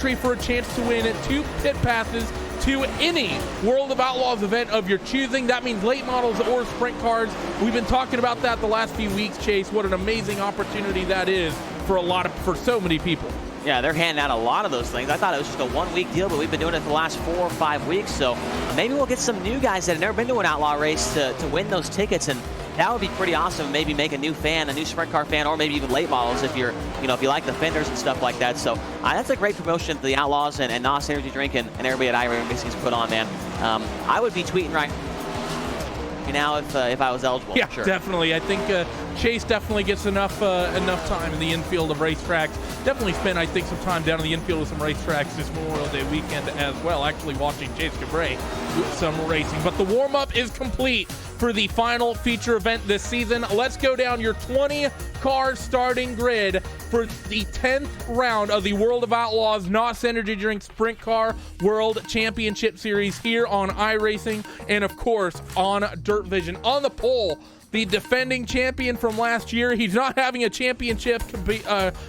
for a chance to win 2 pit passes to any World of Outlaws event of your choosing. That means late models or sprint cars. We've been talking about that the last few weeks, Chase. What an amazing opportunity that is for so many people. Yeah, they're handing out a lot of those things. I thought it was just a 1-week deal, but we've been doing it for the last 4 or 5 weeks. So maybe we'll get some new guys that have never been to an Outlaw race to win those tickets, and that would be pretty awesome. Maybe make a new fan, a new sprint car fan, or maybe even late models if you're, if you like the fenders and stuff like that. So that's a great promotion to the Outlaws and NOS Energy Drink and everybody at iRacing's put on, man. I would be tweeting right now if I was eligible. Yeah, sure. Definitely. I think Chase definitely gets enough time in the infield of racetracks. Definitely spent, I think, some time down in the infield with some racetracks this Memorial Day weekend as well, actually watching Chase Cabray do some racing. But the warm-up is complete for the final feature event this season. Let's go down your 20-car starting grid for the 10th round of the World of Outlaws NOS Energy Drink Sprint Car World Championship Series here on iRacing and, of course, on Dirt Vision. On the pole, the defending champion from last year. He's not having a championship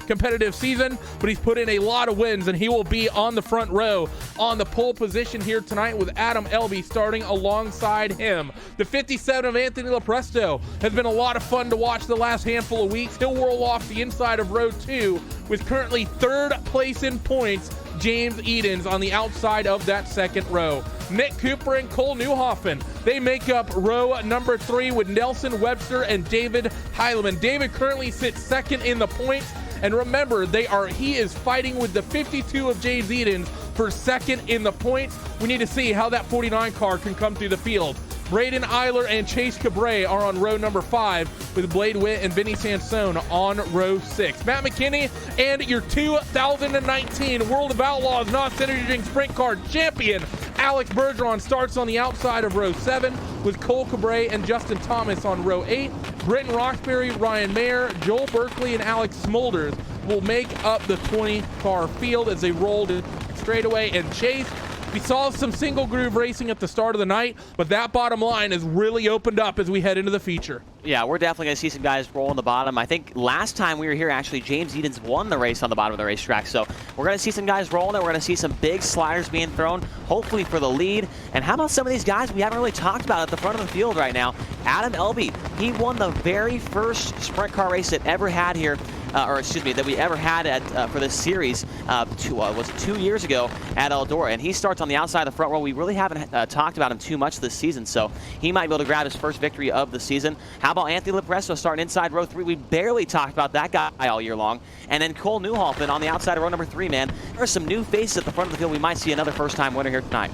competitive season, but he's put in a lot of wins, and he will be on the front row on the pole position here tonight with Adam Elby starting alongside him. The 57 of Anthony Lopresto has been a lot of fun to watch the last handful of weeks. He'll roll off the inside of row 2 with currently 3rd place in points, James Edens, on the outside of that second row. Nick Cooper and Cole Newhoffen, they make up row number 3 with Nelson Webster and David Heileman. David currently sits 2nd in the points, and remember, he is fighting with the 52 of James Edens for 2nd in the points. We need to see how that 49 car can come through the field. Braden Eiler and Chase Cabray are on row number 5 with Blade Witt and Vinny Sansone on row 6. Matt McKinney and your 2019 World of Outlaws NOS Energy Drink Sprint Car champion Alex Bergeron starts on the outside of row 7 with Cole Cabray and Justin Thomas on row 8. Britton Roxbury, Ryan Mayer, Joel Berkeley, and Alex Smolders will make up the 20-car field as they roll to straightaway. And Chase, we saw some single groove racing at the start of the night, but that bottom line has really opened up as we head into the feature. Yeah, we're definitely going to see some guys roll on the bottom. I think last time we were here, actually, James Edens won the race on the bottom of the racetrack. So we're going to see some guys rolling it. We're going to see some big sliders being thrown, hopefully for the lead. And how about some of these guys we haven't really talked about at the front of the field right now? Adam Elby, he won the very first sprint car race that ever had here. That we ever had for this series was 2 years ago at Eldora, and he starts on the outside of the front row. We really haven't talked about him too much this season, so he might be able to grab his first victory of the season. How about Anthony Lopresto starting inside row 3? We barely talked about that guy all year long. And then Cole Newhoffen on the outside of row number 3, man. There are some new faces at the front of the field. We might see another first-time winner here tonight.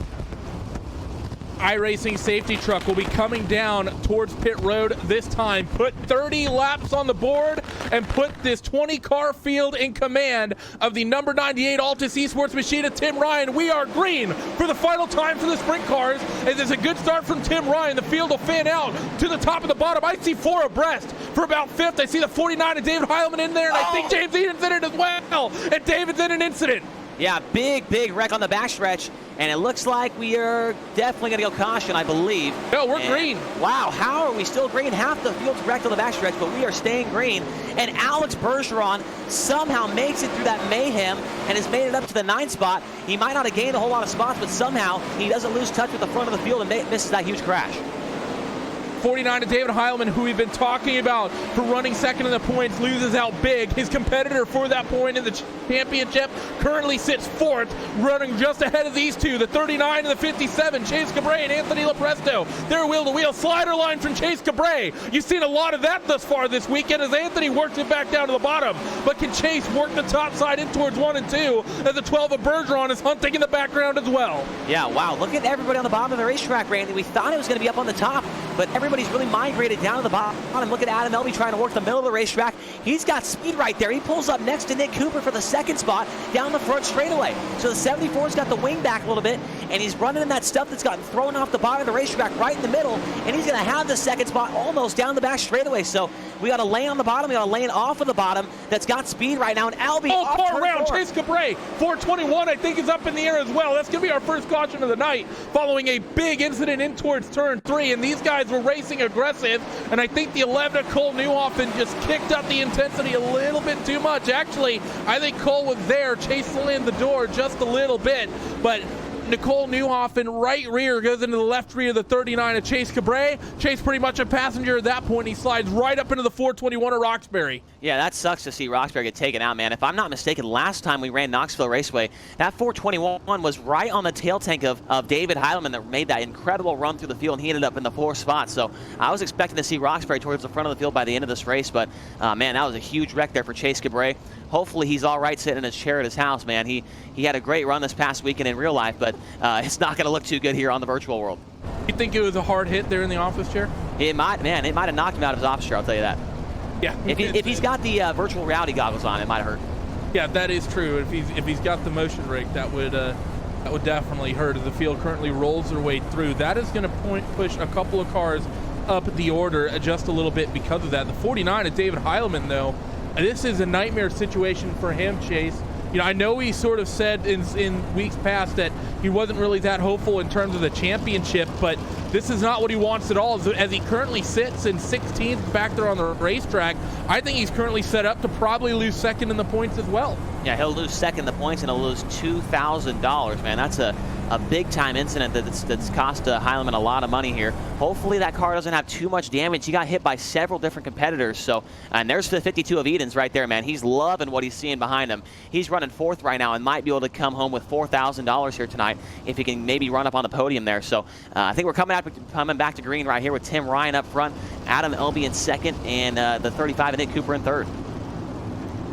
iRacing safety truck will be coming down towards pit road this time. Put 30 laps on the board and put this 20-car field in command of the number 98 Altus Esports Machine, Tim Ryan. We are green for the final time for the sprint cars. And there's a good start from Tim Ryan. The field will fan out to the top of the bottom. I see 4 abreast for about 5th. I see the 49 of David Heileman in there, and I think James Edens in it as well. And David's in an incident. Yeah, big wreck on the backstretch, and it looks like we are definitely going to go caution, I believe. No, we're green. Wow, how are we still green? Half the field's wrecked on the backstretch, but we are staying green. And Alex Bergeron somehow makes it through that mayhem and has made it up to the 9th spot. He might not have gained a whole lot of spots, but somehow he doesn't lose touch with the front of the field and misses that huge crash. 49 to David Heileman, who we've been talking about for running 2nd in the points, loses out big. His competitor for that point in the championship currently sits 4th, running just ahead of these two, the 39 and the 57, Chase Cabray and Anthony Lopresto. They're wheel-to-wheel slider line from Chase Cabray. You've seen a lot of that thus far this weekend as Anthony works it back down to the bottom. But can Chase work the top side in towards 1 and 2 as the 12 of Bergeron is hunting in the background as well? Yeah, wow. Look at everybody on the bottom of the racetrack, Randy. We thought it was going to be up on the top, but everybody's really migrated down to the bottom. Look at Adam Elby trying to work the middle of the racetrack. He's got speed right there. He pulls up next to Nick Cooper for the 2nd spot down the front straightaway. So the 74's got the wing back a little bit, and he's running in that stuff that's gotten thrown off the bottom of the racetrack right in the middle, and he's going to have the 2nd spot almost down the back straightaway. So We got a lane on the bottom. We got a lane off of the bottom that's got speed right now. And Albie Oh, off car turn around. 4. Chase Cabray, 421, I think, is up in the air as well. That's going to be our first caution of the night following a big incident in towards turn 3. And these guys were racing aggressive. And I think the 11 of Cole Newhoffen just kicked up the intensity a little bit too much. Actually, I think Cole was there. Chase slammed the door just a little bit. But Nicole Newhoffen, right rear, goes into the left rear of the 39 of Chase Cabray. Chase pretty much a passenger at that point. He slides right up into the 421 of Roxbury. Yeah, that sucks to see Roxbury get taken out, man. If I'm not mistaken, last time we ran Knoxville Raceway, that 421 was right on the tail tank of David Heileman that made that incredible run through the field, and he ended up in the 4th spot. So I was expecting to see Roxbury towards the front of the field by the end of this race, but man, that was a huge wreck there for Chase Cabray. Hopefully he's all right sitting in his chair at his house, man. He had a great run this past weekend in real life, but it's not going to look too good here on the virtual world. You think it was a hard hit there in the office chair? It might have knocked him out of his office chair, I'll tell you that. Yeah. If he's got the virtual reality goggles on, it might hurt. Yeah, that is true. If he's got the motion rig, that would definitely hurt as the field currently rolls their way through. That is going to push a couple of cars up the order just a little bit because of that. The 49 of David Heileman, though, this is a nightmare situation for him, Chase. You know, I know he sort of said in weeks past that he wasn't really that hopeful in terms of the championship, but this is not what he wants at all. As he currently sits in 16th back there on the racetrack, I think he's currently set up to probably lose second in the points as well. Yeah, he'll lose second in the points, and he'll lose $2,000, man. That's a big-time incident that's cost Heileman a lot of money here. Hopefully that car doesn't have too much damage. He got hit by several different competitors. So, and there's the 52 of Edens right there, man. He's loving what he's seeing behind him. He's running 4th right now and might be able to come home with $4,000 here tonight if he can maybe run up on the podium there. So I think we're coming back to green right here with Tim Ryan up front, Adam Elby in 2nd, and the 35 of Nick Cooper in 3rd.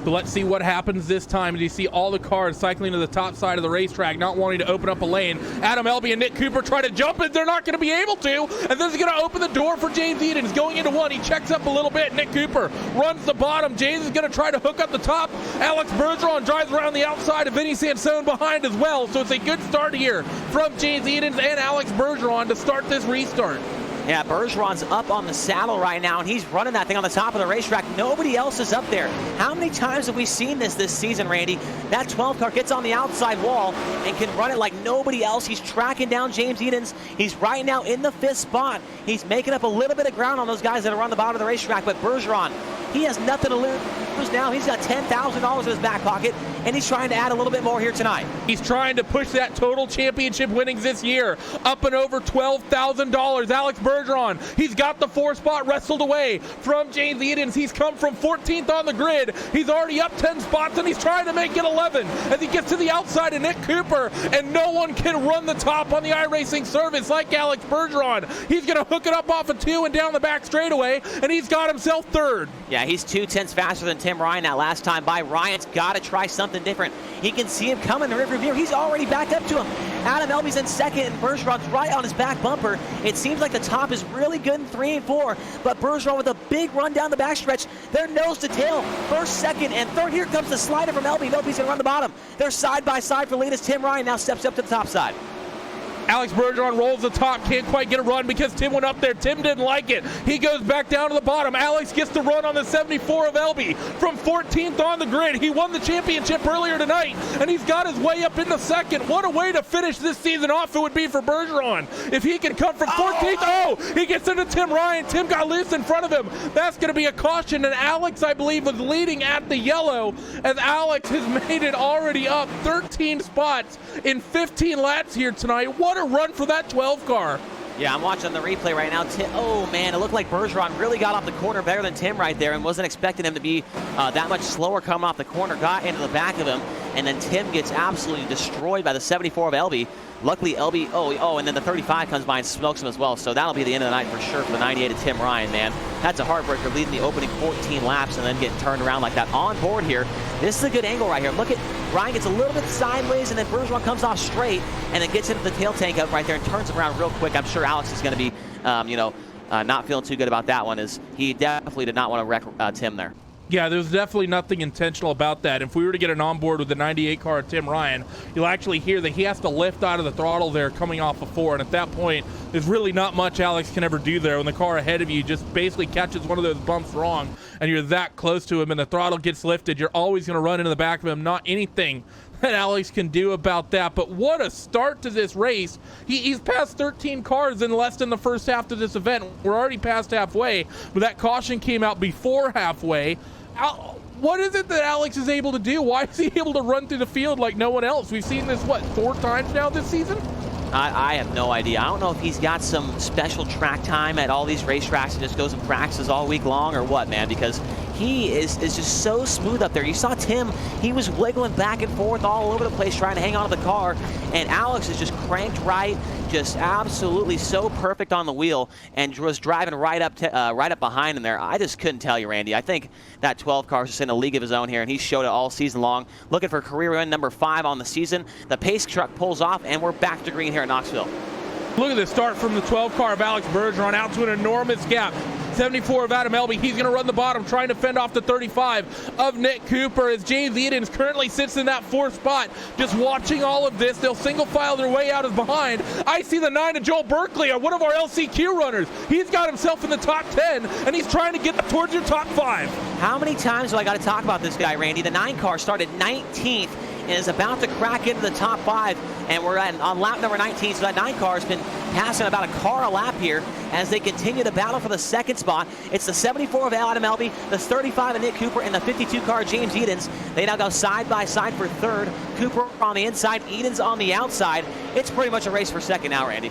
So let's see what happens this time. You see all the cars cycling to the top side of the racetrack, not wanting to open up a lane. Adam Elby and Nick Cooper try to jump it. They're not going to be able to. And this is going to open the door for James Edens. Going into 1, he checks up a little bit. Nick Cooper runs the bottom. James is going to try to hook up the top. Alex Bergeron drives around the outside of Vinny Sansone behind as well. So it's a good start here from James Edens and Alex Bergeron to start this restart. Yeah, Bergeron's up on the saddle right now, and he's running that thing on the top of the racetrack. Nobody else is up there. How many times have we seen this season, Randy? That 12 car gets on the outside wall and can run it like nobody else. He's tracking down James Edens. He's right now in the 5th spot. He's making up a little bit of ground on those guys that are on the bottom of the racetrack, but Bergeron, he has nothing to lose now. He's got $10,000 in his back pocket, and he's trying to add a little bit more here tonight. He's trying to push that total championship winnings this year up and over $12,000. Alex Bergeron, he's got the 4 spot wrestled away from James Edens. He's come from 14th on the grid. He's already up 10 spots, and he's trying to make it 11 as he gets to the outside of Nick Cooper, and no one can run the top on the iRacing service like Alex Bergeron. He's going to hook it up off of 2 and down the back straightaway, and he's got himself 3rd. Yeah, he's 2/10 faster than Tim Ryan that last time by. Ryan's got to try something different. He can see him coming in the rearview mirror. He's already backed up to him. Adam Elby's in 2nd, and Bergeron's right on his back bumper. It seems like the top is really good in 3 and 4, but Bergeron with a big run down the backstretch. They're nose to tail, 1st, 2nd, and 3rd. Here comes the slider from Elby. Elby's going to run the bottom. They're side by side for lead as Tim Ryan now steps up to the top side. Alex Bergeron rolls the top, can't quite get a run because Tim went up there. Tim didn't like it. He goes back down to the bottom. Alex gets the run on the 74 of Elby from 14th on the grid. He won the championship earlier tonight, and he's got his way up into 2nd. What a way to finish this season off it would be for Bergeron. If he can come from 14th, he gets into Tim Ryan. Tim got loose in front of him. That's going to be a caution, and Alex, I believe, was leading at the yellow as Alex has made it already up 13 spots in 15 laps here tonight. What a run for that 12 car. Yeah, I'm watching the replay right now. Oh, man, it looked like Bergeron really got off the corner better than Tim right there and wasn't expecting him to be that much slower coming off the corner. Got into the back of him, and then Tim gets absolutely destroyed by the 74 of Elby. Luckily, Elby, and then the 35 comes by and smokes him as well. So that'll be the end of the night for sure for the 98 of Tim Ryan, man. That's a heartbreaker, leading the opening 14 laps and then getting turned around like that on board here. This is a good angle right here. Look at Ryan gets a little bit sideways, and then Bergeron comes off straight and then gets into the tail tank up right there and turns him around real quick. I'm sure Alex is going to be, not feeling too good about that one, as he definitely did not want to wreck Tim there. Yeah, there's definitely nothing intentional about that. If we were to get an onboard with the 98 car of Tim Ryan, you'll actually hear that he has to lift out of the throttle there coming off of 4, and at that point, there's really not much Alex can ever do there when the car ahead of you just basically catches one of those bumps wrong, and you're that close to him, and the throttle gets lifted. You're always going to run into the back of him. Not anything that Alex can do about that. But what a start to this race. He's passed 13 cars in less than the first half of this event. We're already past halfway, but that caution came out before halfway. What is it that Alex is able to do? Why is he able to run through the field like no one else? We've seen this, what, 4 times now this season? I have no idea. I don't know if he's got some special track time at all these racetracks and just goes and practices all week long or what, man, because he is just so smooth up there. You saw Tim, he was wiggling back and forth all over the place trying to hang on to the car, and Alex is just cranked right, just absolutely so perfect on the wheel, and was driving right up behind him there. I just couldn't tell you, Randy. I think that 12 car is just in a league of his own here, and he showed it all season long. Looking for career win number 5 on the season. The pace truck pulls off, and we're back to green here at Knoxville. Look at the start from the 12 car of Alex Bergeron out to an enormous gap. 74 of Adam Elby. He's going to run the bottom, trying to fend off the 35 of Nick Cooper as James Edens currently sits in that 4th spot. Just watching all of this. They'll single file their way out of behind. I see the 9 of Joel Berkeley, one of our LCQ runners. He's got himself in the top 10, and he's trying to get towards your top 5. How many times do I got to talk about this guy, Randy? The 9 car started 19th and is about to crack into the top 5, and we're on lap number 19, so that 9 car has been passing about a car a lap here as they continue to battle for the 2nd spot. It's the 74 of Adam Elby, the 35 of Nick Cooper, and the 52 car James Edens. They now go side by side for 3rd. Cooper on the inside, Edens on the outside. It's pretty much a race for 2nd now, Randy.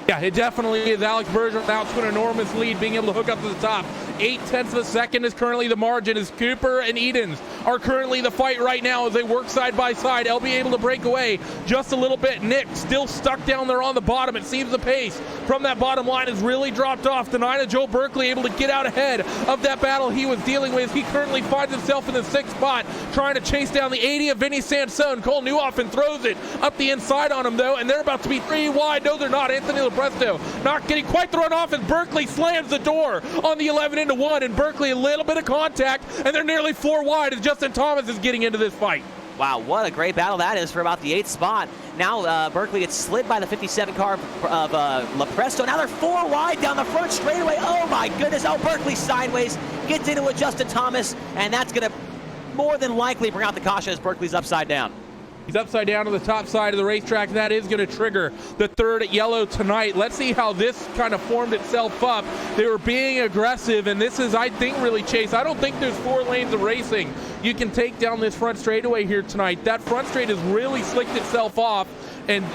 Yeah, it definitely is. Alex Bergeron out to an enormous lead, being able to hook up to the top. 0.8 of a second is currently the margin as Cooper and Edens are currently the fight right now as they work side by side. Elby able to break away just a little bit. Nick still stuck down there on the bottom. It seems the pace from that bottom line has really dropped off. The 9 of Joe Berkeley able to get out ahead of that battle he was dealing with. He currently finds himself in the 6th spot, trying to chase down the 80 of Vinny Sansone. Cole Newhoffen throws it up the inside on him, though, and they're about to be 3 wide. No, they're not. Anthony Lepresto not getting quite the run off as Berkeley slams the door on the 11 into 1, and Berkeley a little bit of contact, and they're nearly 4 wide as Justin Thomas is getting into this fight. Wow, what a great battle that is for about the 8th spot. Now Berkeley gets slid by the 57 car of Lepresto. Now they're 4 wide down the front straightaway. Oh my goodness. Oh, Berkeley sideways, gets into it, Justin Thomas, and that's going to more than likely bring out the caution as Berkeley's upside down. He's upside down on the top side of the racetrack. That is going to trigger the 3rd at yellow tonight. Let's see how this kind of formed itself up. They were being aggressive, and this is, I think, really Chase. I don't think there's 4 lanes of racing you can take down this front straightaway here tonight. That front straight has really slicked itself off, and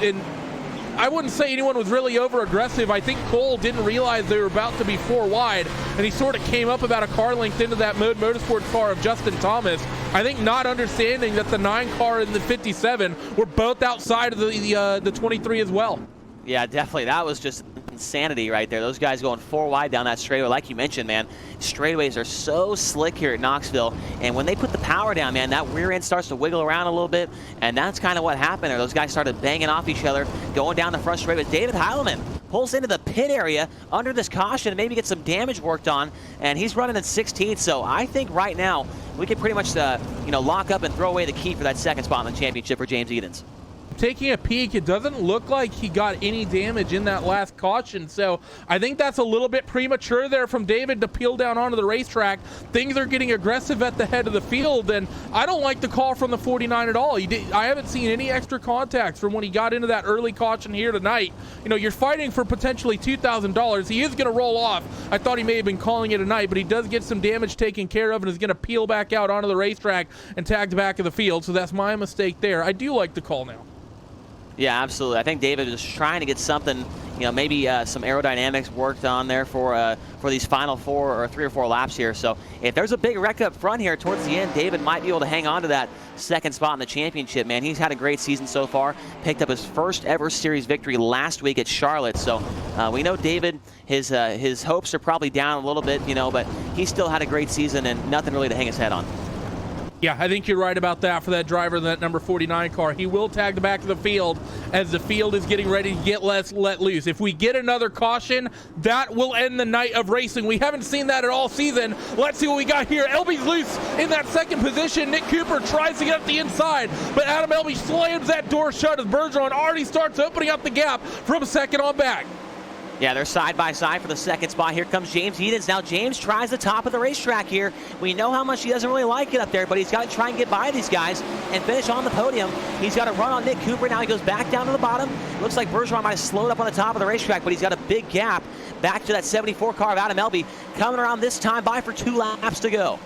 I wouldn't say anyone was really over-aggressive. I think Cole didn't realize they were about to be 4 wide, and he sort of came up about a car length into that Mode Motorsports car of Justin Thomas. I think not understanding that the 9 car and the 57 were both outside of the 23 as well. Yeah, definitely. That was just insanity right there. Those guys going 4 wide down that straightaway. Like you mentioned, man, straightaways are so slick here at Knoxville, and when they put the power down, man, that rear end starts to wiggle around a little bit, and that's kind of what happened there. Those guys started banging off each other, going down the front straightaway. David Heilemann pulls into the pit area under this caution and maybe get some damage worked on, and he's running in 16th, so I think right now we can pretty much lock up and throw away the key for that 2nd spot in the championship for James Edens. Taking a peek, it doesn't look like he got any damage in that last caution, so I think that's a little bit premature there from David to peel down onto the racetrack. Things are getting aggressive at the head of the field, and I don't like the call from the 49 at all. I haven't seen any extra contacts from when he got into that early caution here tonight. You know, you're fighting for potentially $2,000. He is going to roll off. I thought he may have been calling it a night, but he does get some damage taken care of and is going to peel back out onto the racetrack and tag the back of the field, so that's my mistake there. I do like the call now. Yeah, absolutely. I think David was trying to get something, maybe some aerodynamics worked on there for these final 4 or 3 or 4 laps here. So if there's a big wreck up front here towards the end, David might be able to hang on to that 2nd spot in the championship, man. He's had a great season so far. Picked up his first ever series victory last week at Charlotte. So we know David, his hopes are probably down a little bit, but he still had a great season and nothing really to hang his head on. Yeah, I think you're right about that for that driver in that number 49 car. He will tag the back of the field as the field is getting ready to get let loose. If we get another caution, that will end the night of racing. We haven't seen that at all season. Let's see what we got here. Elby's loose in that second position. Nick Cooper tries to get up the inside, but Adam Elby slams that door shut as Bergeron already starts opening up the gap from second on back. Yeah, they're side by side for the second spot. Here comes James Edens. Now James tries the top of the racetrack here. We know how much he doesn't really like it up there, but he's got to try and get by these guys and finish on the podium. He's got to run on Nick Cooper. Now he goes back down to the bottom. Looks like Bergeron might have slowed up on the top of the racetrack, but he's got a big gap back to that 74 car of Adam Elby. Coming around this time by for 2 laps to go.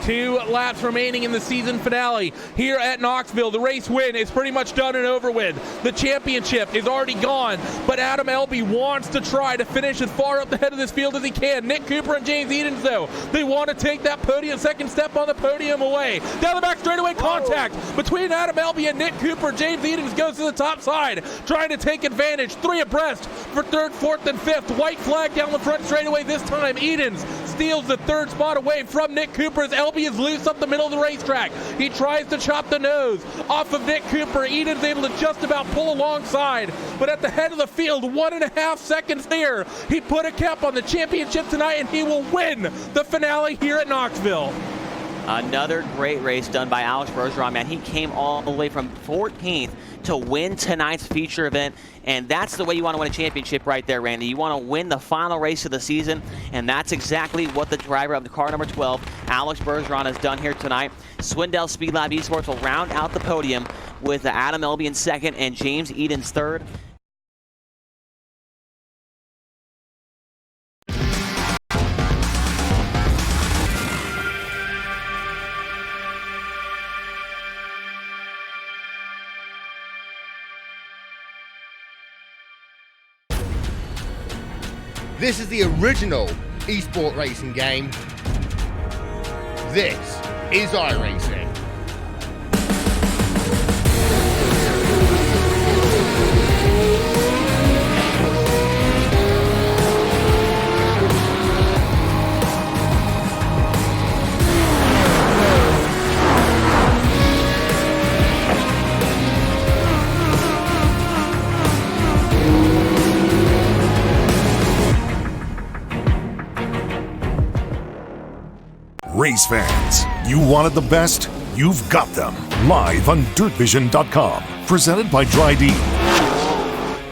2 laps remaining in the season finale here at Knoxville. The race win is pretty much done and over with. The championship is already gone, but Adam Elby wants to try to finish as far up the head of this field as he can. Nick Cooper and James Edens, though, they want to take that podium, second step on the podium away. Down the back straightaway, contact between Adam Elby and Nick Cooper. James Edens goes to the top side, trying to take advantage. 3 abreast for 3rd, 4th, and 5th. White flag down the front straightaway this time. Edens steals the 3rd spot away from Nick Cooper as Elby is loose up the middle of the racetrack. He tries to chop the nose off of Nick Cooper. Edens able to just about pull alongside, but at the head of the field, 1.5 seconds there. He put a cap on the championship tonight, and he will win the finale here at Knoxville. Another great race done by Alex Bergeron, man. He came all the way from 14th to win tonight's feature event, and that's the way you want to win a championship right there, Randy. You want to win the final race of the season, and that's exactly what the driver of the car number 12, Alex Bergeron, has done here tonight. Swindell Speed Lab Esports will round out the podium with Adam Elby in 2nd and James Edens 3rd. This is the original esport racing game. This is iRacing. Race fans, you wanted the best? You've got them. Live on DirtVision.com. Presented by Dry D.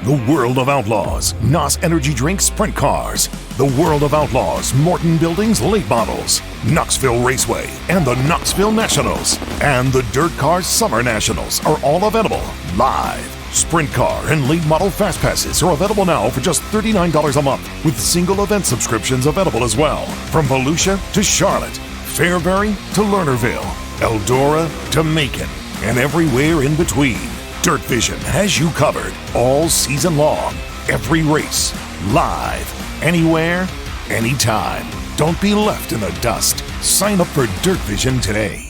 The World of Outlaws. NOS Energy Drink Sprint Cars. The World of Outlaws. Morton Buildings Late Models. Knoxville Raceway and the Knoxville Nationals. And the Dirt Cars Summer Nationals are all available live. Sprint car and late model fast passes are available now for just $39 a month, with single event subscriptions available as well. From Volusia to Charlotte, Fairbury to Lernerville, Eldora to Macon, and everywhere in between, Dirt Vision has you covered all season long. Every race, live, anywhere, anytime. Don't be left in the dust. Sign up for Dirt Vision today.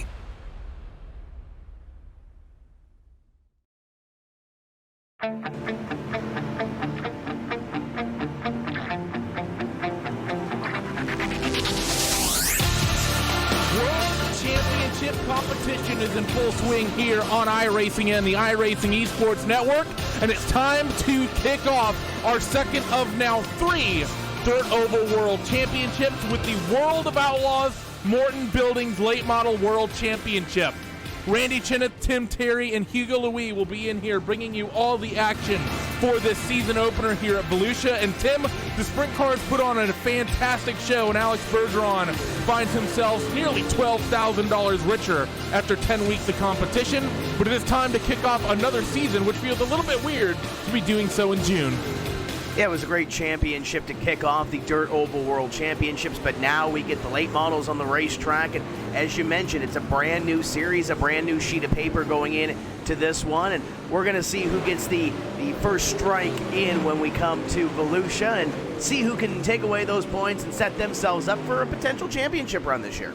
Competition is in full swing here on iRacing and the iRacing Esports Network, and it's time to kick off our second of now 3 Dirt Oval World Championships with the World of Outlaws Morton Buildings Late Model World Championship. Randy Cheneth, Tim Terry, and Hugo Louis will be in here bringing you all the action for this season opener here at Volusia. And Tim, the sprint cars put on a fantastic show, and Alex Bergeron finds himself nearly $12,000 richer after 10 weeks of competition. But it is time to kick off another season, which feels a little bit weird to be doing so in June. Yeah, it was a great championship to kick off the Dirt Oval World Championships, but now we get the late models on the racetrack, and as you mentioned, it's a brand new series, a brand new sheet of paper going in to this one, and we're going to see who gets the first strike in when we come to Volusia and see who can take away those points and set themselves up for a potential championship run this year.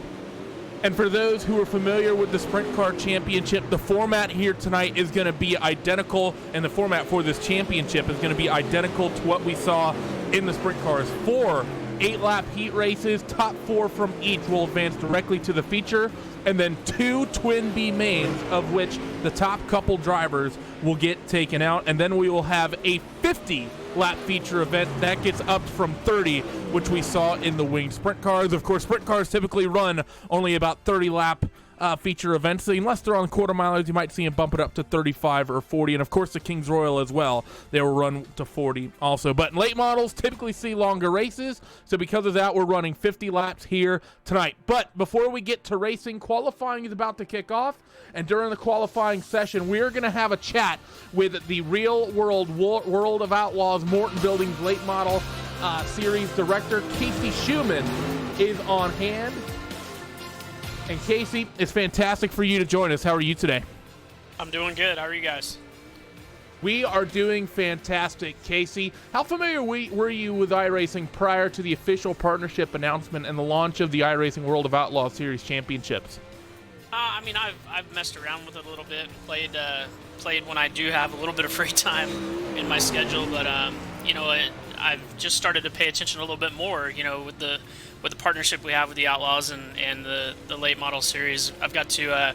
And for those who are familiar with the Sprint Car Championship, the format here tonight is going to be identical, and the format for this championship is going to be identical to what we saw in the Sprint Cars 4 8-lap heat races. Top 4 from each will advance directly to the feature, and then 2 Twin B mains, of which the top couple drivers will get taken out, and then we will have a 50-lap feature event that gets upped from 30, which we saw in the winged sprint cars. Of course, sprint cars typically run only about 30-lap feature events, so unless they're on quarter milers, you might see them bump it up to 35 or 40, and of course the Kings Royal as well, they will run to 40 also. But in late models typically see longer races, so because of that we're running 50 laps here tonight. But before we get to racing, qualifying is about to kick off, and during the qualifying session we're going to have a chat with the Real World of Outlaws Morton Buildings late model series director Casey Schumann is on hand. And Casey, it's fantastic for you to join us. How are you today? I'm doing good. How are you guys? We are doing fantastic, Casey. How familiar were you with iRacing prior to the official partnership announcement and the launch of the iRacing World of Outlaws Series Championships? I mean, I've messed around with it a little bit, played when I do have a little bit of free time in my schedule, but I've just started to pay attention a little bit more, with the partnership we have with the Outlaws and the late model series. I've got to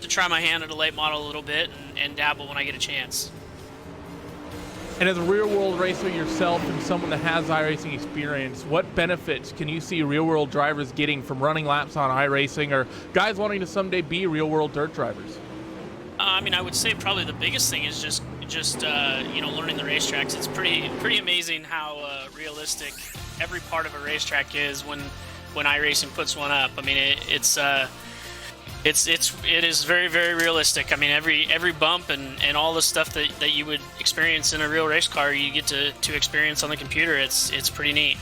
try my hand at a late model a little bit and dabble when I get a chance. And as a real-world racer yourself and someone that has iRacing experience, what benefits can you see real-world drivers getting from running laps on iRacing, or guys wanting to someday be real-world dirt drivers? I mean, I would say probably the biggest thing is just learning the racetracks. It's pretty amazing how realistic every part of a racetrack is when iRacing puts one up. I mean, it is very, very realistic. I mean, every bump and all the stuff that you would experience in a real race car, you get to experience on the computer. It's pretty neat.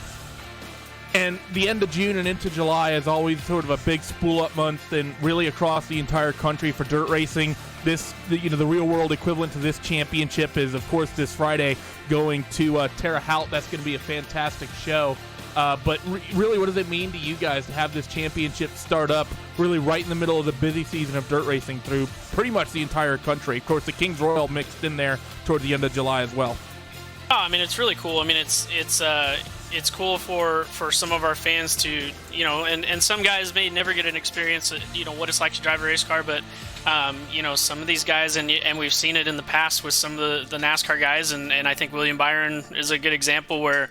And the end of June and into July is always sort of a big spool-up month, and really across the entire country for dirt racing. The real-world equivalent to this championship is, of course, this Friday going to Terre Haute. That's going to be a fantastic show. But really, what does it mean to you guys to have this championship start up really right in the middle of the busy season of dirt racing through pretty much the entire country? Of course, the Kings Royal mixed in there toward the end of July as well. Oh, I mean, it's really cool. I mean, it's cool for some of our fans to, and some guys may never get an experience, what it's like to drive a race car, but, some of these guys, and we've seen it in the past with some of the NASCAR guys, and I think William Byron is a good example where,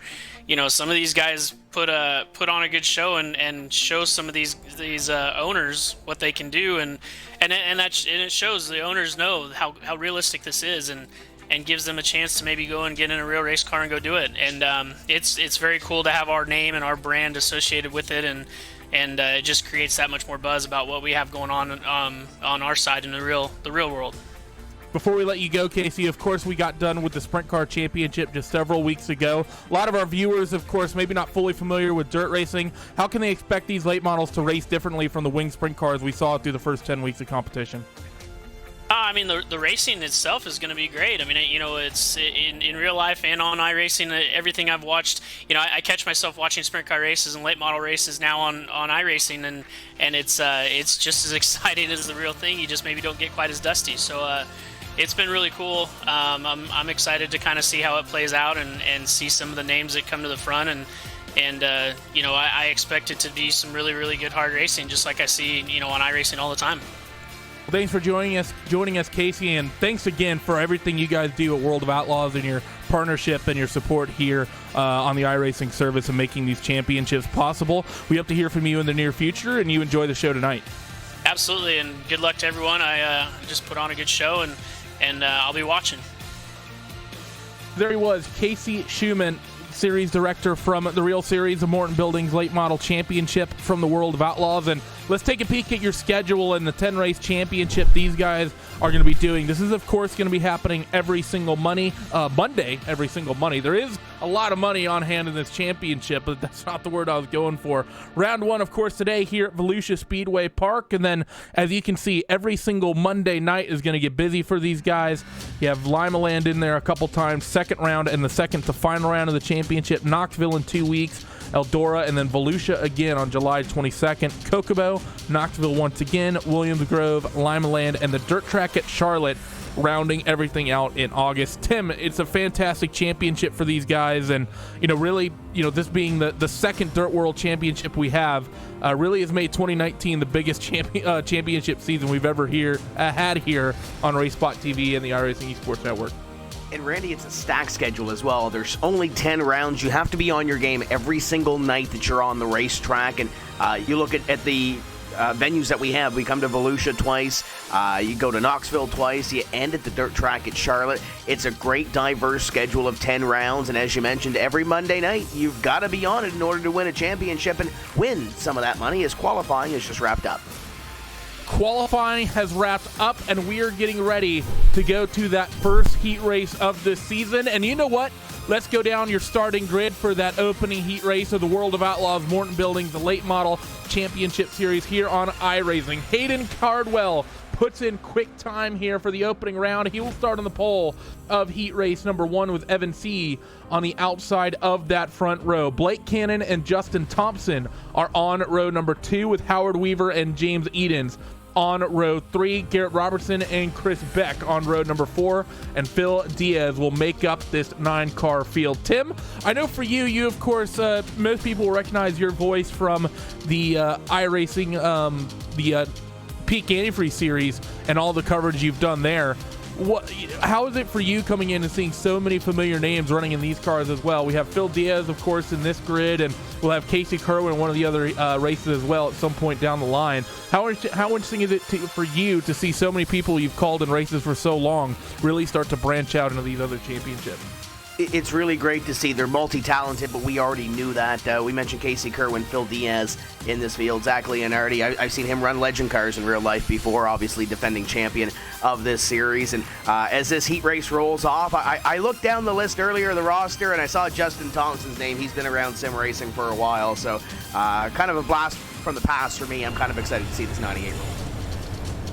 some of these guys put on a good show and show some of these owners what they can do, and it shows the owners know how realistic this is, and gives them a chance to maybe go and get in a real race car and go do it. And it's very cool to have our name and our brand associated with it, and it just creates that much more buzz about what we have going on our side in the real world. Before we let you go, Casey, of course, we got done with the Sprint Car Championship just several weeks ago. A lot of our viewers, of course, maybe not fully familiar with dirt racing. How can they expect these late models to race differently from the winged sprint cars we saw through the first 10 weeks of competition? I mean, the racing itself is going to be great. I mean, it's in real life and on iRacing, everything I've watched, I catch myself watching sprint car races and late model races now on iRacing, and it's just as exciting as the real thing. You just maybe don't get quite as dusty. So it's been really cool. I'm excited to kind of see how it plays out and see some of the names that come to the front, and I expect it to be some really, really good hard racing, just like I see on iRacing all the time. Well, thanks for joining us, Casey, and thanks again for everything you guys do at World of Outlaws and your partnership and your support here on the iRacing service and making these championships possible. We hope to hear from you in the near future, and you enjoy the show tonight. Absolutely, and good luck to everyone. I just put on a good show, and I'll be watching. There he was, Casey Schumann, series director from the Real Series of Morton Buildings Late Model Championship from the World of Outlaws. And let's take a peek at your schedule and the 10-race championship these guys are going to be doing. This is, of course, going to be happening every single Monday, every single Monday. There is a lot of money on hand in this championship, but that's not the word I was going for. Round one, of course, today here at Volusia Speedway Park. And then, as you can see, every single Monday night is going to get busy for these guys. You have Lima Land in there a couple times, second round and the second to final round of the championship. Knoxville in 2 weeks. Eldora, and then Volusia again on July 22nd. Kokobo, Knoxville once again, Williams Grove, Lima Land, and the dirt track at Charlotte rounding everything out in August. Tim, it's a fantastic championship for these guys, and really, this being the second Dirt World Championship we have, really has made 2019 the biggest championship season we've ever had here on RaceSpot TV and the iRacing Esports Network. And Randy, it's a stack schedule as well. There's only 10 rounds. You have to be on your game every single night that you're on the racetrack. And you look at the venues that we have. We come to Volusia twice. You go to Knoxville twice. You end at the dirt track at Charlotte. It's a great, diverse schedule of 10 rounds. And as you mentioned, every Monday night, you've got to be on it in order to win a championship and win some of that money, as qualifying is just wrapped up. Qualifying has wrapped up, and we are getting ready to go to that first heat race of this season. And you know what? Let's go down your starting grid for that opening heat race of the World of Outlaws Morton Buildings, the Late Model Championship Series here on iRacing. Hayden Cardwell puts in quick time here for the opening round. He will start on the pole of heat race number 1 with Evan C. on the outside of that front row. Blake Cannon and Justin Thompson are on row number 2 with Howard Weaver and James Edens. On row 3, Garrett Robertson and Chris Beck on row number 4, and Phil Diaz will make up this 9-car field. Tim, I know for you of course, most people will recognize your voice from the iRacing, the Peak Antifreeze series and all the coverage you've done there. How is it for you coming in and seeing so many familiar names running in these cars as well? We have Phil Diaz, of course, in this grid, and we'll have Casey Kerwin in one of the other races as well at some point down the line. How interesting is it for you to see so many people you've called in races for so long really start to branch out into these other championships? It's really great to see. They're multi-talented, but we already knew that. We mentioned Casey Kerwin, Phil Diaz in this field, Zach Leonardi. I've seen him run legend cars in real life before, obviously defending champion of this series. And as this heat race rolls off, I looked down the list earlier, the roster, and I saw Justin Thompson's name. He's been around sim racing for a while, so kind of a blast from the past for me. I'm kind of excited to see this 98 roll.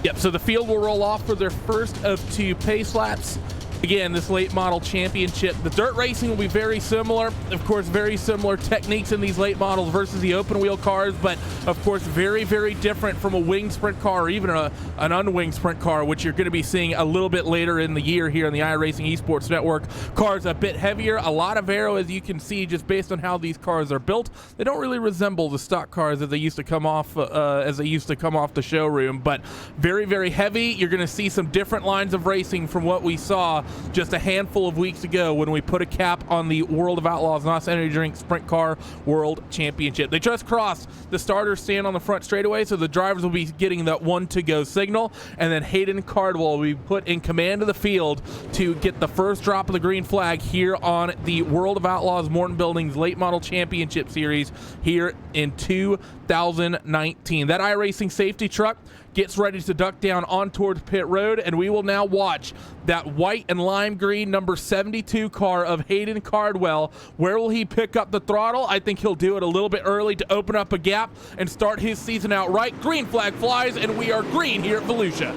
Yep, so the field will roll off for their first of 2 pace laps. Again, this late model championship, the dirt racing will be very similar. Of course, very similar techniques in these late models versus the open wheel cars, but of course, very, very different from a winged sprint car or even an unwinged sprint car, which you're going to be seeing a little bit later in the year here on the iRacing Esports Network. Cars a bit heavier, a lot of aero, as you can see, just based on how these cars are built. They don't really resemble the stock cars as they used to come off the showroom, but very, very heavy. You're going to see some different lines of racing from what we saw just a handful of weeks ago when we put a cap on the World of Outlaws NOS Energy Drink Sprint Car World Championship. They just crossed the starter stand on the front straightaway, so the drivers will be getting that 1-to-go signal, and then Hayden Cardwell will be put in command of the field to get the first drop of the green flag here on the World of Outlaws Morton Buildings Late Model Championship Series here in 2019. That iRacing safety truck gets ready to duck down on towards pit road, and we will now watch that white and lime green number 72 car of Hayden Cardwell. Where will he pick up the throttle? I think he'll do it a little bit early to open up a gap and start his season out right. Green flag flies, and we are green here at Volusia.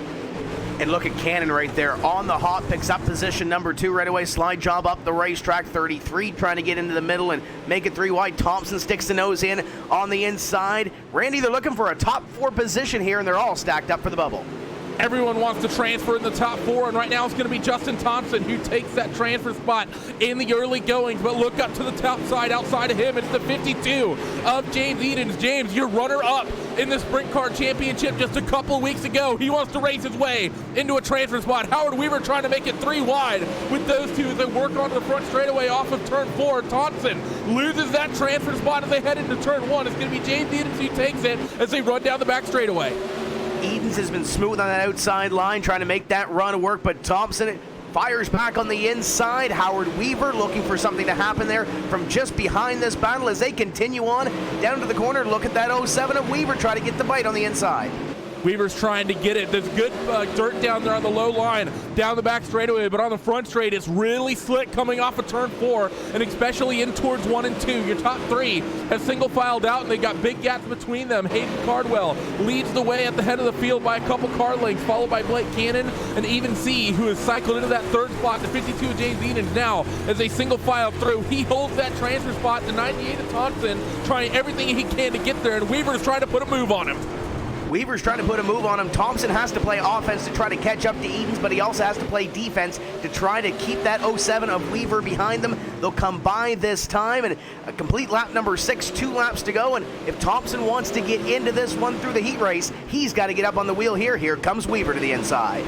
And look at Cannon right there on the hop, picks up position number 2 right away. Slide job up the racetrack, 33, trying to get into the middle and make it 3 wide. Thompson sticks the nose in on the inside. Randy, they're looking for a top 4 position here, and they're all stacked up for the bubble. Everyone wants to transfer in the top 4, and right now it's going to be Justin Thompson who takes that transfer spot in the early goings. But look up to the top side. Outside of him, it's the 52 of James Edens. James, your runner-up in the Sprint Car Championship just a couple of weeks ago. He wants to race his way into a transfer spot. Howard Weaver trying to make it 3 wide with those two as they work onto the front straightaway off of turn 4. Thompson loses that transfer spot as they head into turn 1. It's going to be James Edens who takes it as they run down the back straightaway. Edens has been smooth on that outside line, trying to make that run work, but Thompson fires back on the inside. Howard Weaver looking for something to happen there from just behind this battle as they continue on down to the corner. Look at that 07 of Weaver try to get the bite on the inside. Weaver's trying to get it. There's good dirt down there on the low line, down the back straightaway, but on the front straight, it's really slick coming off of turn 4, and especially in towards 1 and 2. Your top 3 have single filed out, and they got big gaps between them. Hayden Cardwell leads the way at the head of the field by a couple car lengths, followed by Blake Cannon and Even C, who has cycled into that 3rd spot. The 52 of James Edens now as they single file through. He holds that transfer spot. The 98 of Thompson trying everything he can to get there, and Weaver's trying to put a move on him. Weaver's trying to put a move on him. Thompson has to play offense to try to catch up to Edens, but he also has to play defense to try to keep that 07 of Weaver behind them. They'll come by this time, and a complete lap number 6, 2 laps to go. And if Thompson wants to get into this one through the heat race, he's got to get up on the wheel here. Here comes Weaver to the inside.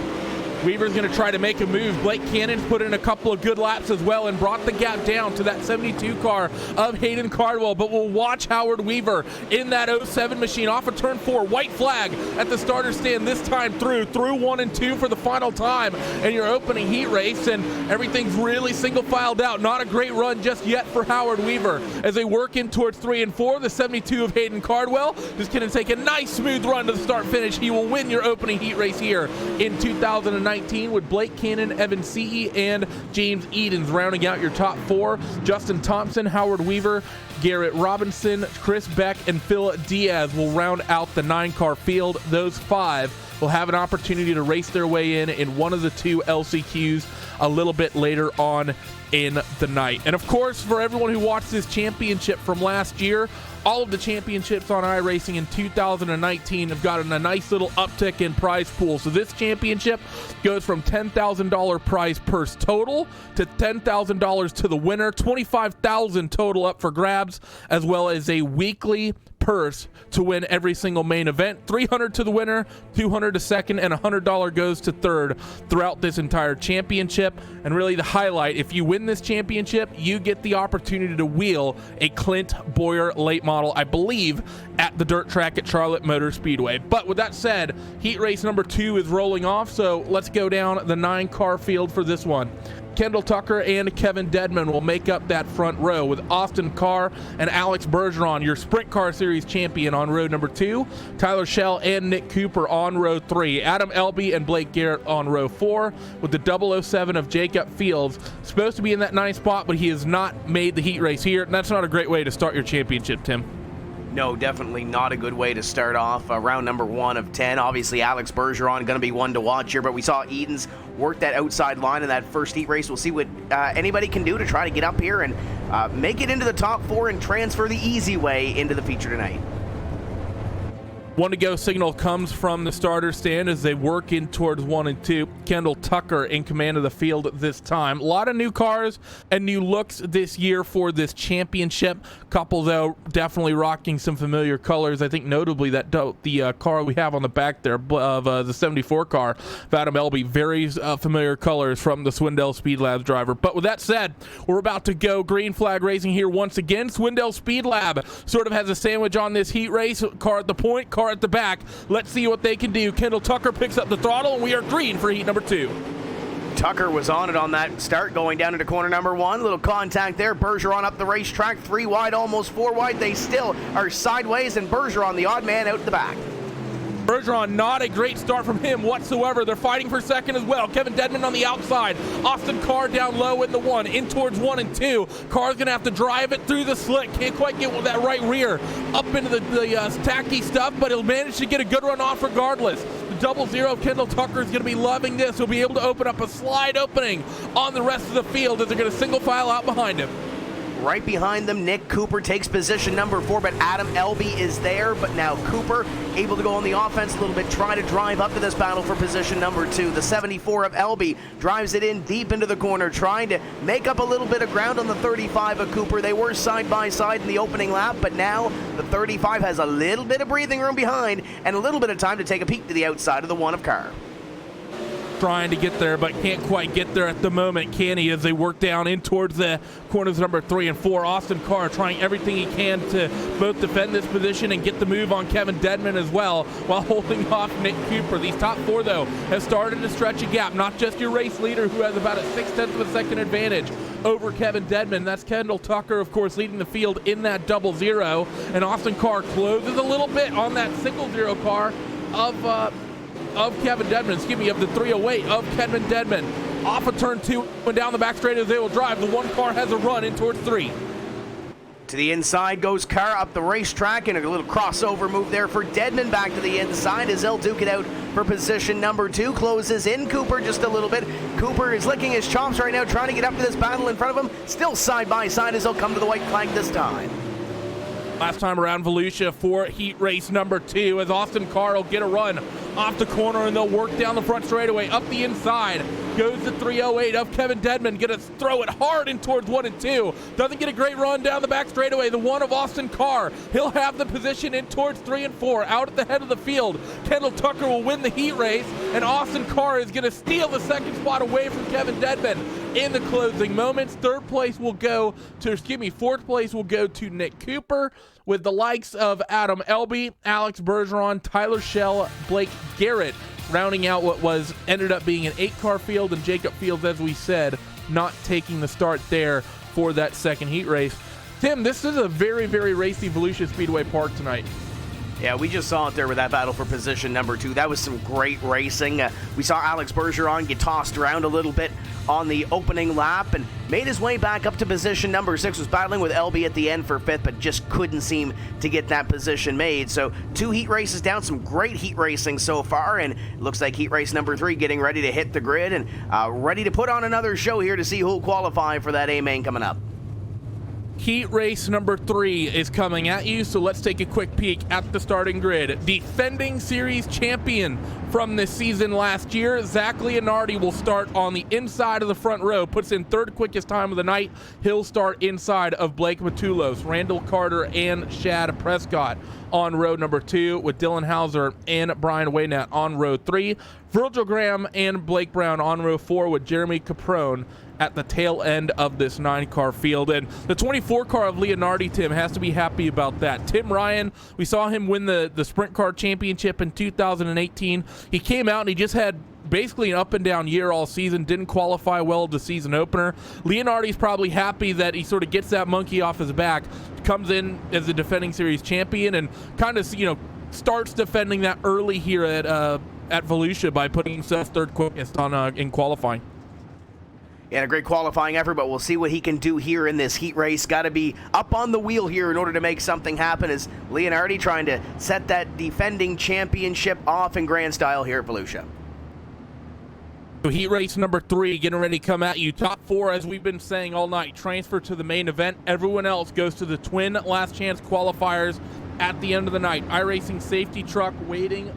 Weaver's going to try to make a move. Blake Cannon's put in a couple of good laps as well and brought the gap down to that 72 car of Hayden Cardwell. But we'll watch Howard Weaver in that 07 machine off of turn 4. White flag at the starter stand this time through 1 and 2 for the final time in your opening heat race. And everything's really single filed out. Not a great run just yet for Howard Weaver. As they work in towards 3 and 4, the 72 of Hayden Cardwell is going to take a nice smooth run to the start finish. He will win your opening heat race here in 2019. With Blake Cannon, Evan Cee, and James Edens rounding out your top 4. Justin Thompson, Howard Weaver, Garrett Robinson, Chris Beck, and Phil Diaz will round out the 9-car field. Those 5 will have an opportunity to race their way in one of the 2 LCQs a little bit later on in the night. And of course, for everyone who watched this championship from last year, all of the championships on iRacing in 2019 have gotten a nice little uptick in prize pool. So this championship goes from $10,000 prize purse total to $10,000 to the winner, $25,000 total up for grabs, as well as a weekly purse to win every single main event. $300 to the winner, $200 to second, and $100 goes to third throughout this entire championship. And really the highlight, if you win this championship, you get the opportunity to wheel a Clint Boyer late model, I believe, at the dirt track at Charlotte Motor Speedway. But with that said, heat race number 2 is rolling off, so let's go down the 9-car field for this one. Kendall Tucker and Kevin Dedman will make up that front row, with Austin Carr and Alex Bergeron, your Sprint Car Series champion, on row number 2. Tyler Schell and Nick Cooper on row 3. Adam Elby and Blake Garrett on row 4, with the 007 of Jacob Fields supposed to be in that 9th spot, but he has not made the heat race here. And that's not a great way to start your championship, Tim. No, definitely not a good way to start off round number 1 of 10. Obviously, Alex Bergeron going to be one to watch here, but we saw Edens work that outside line in that first heat race. We'll see what anybody can do to try to get up here and make it into the top 4 and transfer the easy way into the feature tonight. 1 to go signal comes from the starter stand as they work in towards 1 and 2. Kendall Tucker in command of the field this time. A lot of new cars and new looks this year for this championship. Couple, though, definitely rocking some familiar colors. I think notably that the car we have on the back there of the 74 car of Adam Elby, very familiar colors from the Swindell Speed Labs driver. But with that said, we're about to go green flag racing here once again. Swindell Speed Lab sort of has a sandwich on this heat race. Car at the point, car at the back. Let's see what they can do. Kendall Tucker picks up the throttle, and we are green for heat number 2. Tucker was on it on that start, going down into corner number 1. Little contact there. Bergeron up the racetrack, 3 wide, almost 4 wide. They still are sideways, and Bergeron, the odd man, out the back. Bergeron, not a great start from him whatsoever. They're fighting for second as well. Kevin Dedman on the outside. Austin Carr down low in the 1, in towards 1 and 2. Carr's going to have to drive it through the slick. Can't quite get with that right rear up into the tacky stuff, but he'll manage to get a good run off regardless. The 00 of Kendall Tucker is going to be loving this. He'll be able to open up a slide opening on the rest of the field as they're going to single file out behind him. Right behind them, Nick Cooper takes position number 4, but Adam Elby is there. But now Cooper able to go on the offense a little bit, try to drive up to this battle for position number 2. The 74 of Elby drives it in deep into the corner, trying to make up a little bit of ground on the 35 of Cooper. They were side by side in the opening lap, but now the 35 has a little bit of breathing room behind and a little bit of time to take a peek to the outside of the 1 of Carr. Trying to get there, but can't quite get there at the moment, can he, as they work down in towards the corners number 3 and 4. Austin Carr trying everything he can to both defend this position and get the move on Kevin Dedman as well, while holding off Nick Cooper. These top 4, though, have started to stretch a gap. Not just your race leader, who has about a 0.6 of a second advantage over Kevin Dedman. That's Kendall Tucker, of course, leading the field in that 00. And Austin Carr closes a little bit on that 0 car of Kevin Dedman, of the 308 of Kevin Dedman. Off of turn 2 and down the back straight as they will drive. The 1 car has a run in towards 3. To the inside goes Carr up the racetrack, and a little crossover move there for Dedman. Back to the inside as they'll duke it out for position number 2. Closes in Cooper just a little bit. Cooper is licking his chops right now, trying to get up to this battle in front of him. Still side by side as they'll come to the white flag this time. Last time around, Volusia for heat race number 2 as Austin Carr will get a run off the corner and they'll work down the front straightaway. Up the inside goes the 308 of Kevin Dedman. Gonna throw it hard in towards 1 and 2. Doesn't get a great run down the back straightaway. The 1 of Austin Carr. He'll have the position in towards 3 and 4. Out at the head of the field, Kendall Tucker will win the heat race, and Austin Carr is gonna steal the second spot away from Kevin Dedman in the closing moments. Fourth place will go to Nick Cooper, with the likes of Adam Elby, Alex Bergeron, Tyler Schell, Blake Garrett rounding out what ended up being an 8-car field, and Jacob Fields, as we said, not taking the start there for that second heat race. Tim, this is a very, very racy Volusia Speedway Park tonight. Yeah, we just saw it there with that battle for position number 2. That was some great racing. We saw Alex Bergeron get tossed around a little bit on the opening lap and made his way back up to position number 6. Was battling with LB at the end for 5th, but just couldn't seem to get that position made. So 2 heat races down, some great heat racing so far, and it looks like heat race number 3 getting ready to hit the grid and ready to put on another show here to see who'll qualify for that A-main coming up. Heat race number 3 is coming at you, so let's take a quick peek at the starting grid. Defending series champion from this season last year, Zach Leonardi will start on the inside of the front row, puts in 3rd quickest time of the night. He'll start inside of Blake Matulos, Randall Carter, and Shad Prescott on row number 2, with Dylan Hauser and Brian Waynett on row 3. Virgil Graham and Blake Brown on row 4, with Jeremy Caprone at the tail end of this 9-car field. And the 24-car of Leonardi, Tim, has to be happy about that. Tim Ryan, we saw him win the Sprint Car Championship in 2018. He came out and he just had basically an up and down year all season, didn't qualify well at the season opener. Leonardi's probably happy that he sort of gets that monkey off his back, comes in as the defending series champion, and kind of, starts defending that early here at Volusia by putting himself 3rd quickest in qualifying. Yeah, a great qualifying effort, but we'll see what he can do here in this heat race. Got to be up on the wheel here in order to make something happen, as Leonardi trying to set that defending championship off in grand style here at Volusia. So heat race number 3 getting ready to come at you. Top 4, as we've been saying all night, transfer to the main event. Everyone else goes to the twin last chance qualifiers at the end of the night. iRacing safety truck waiting,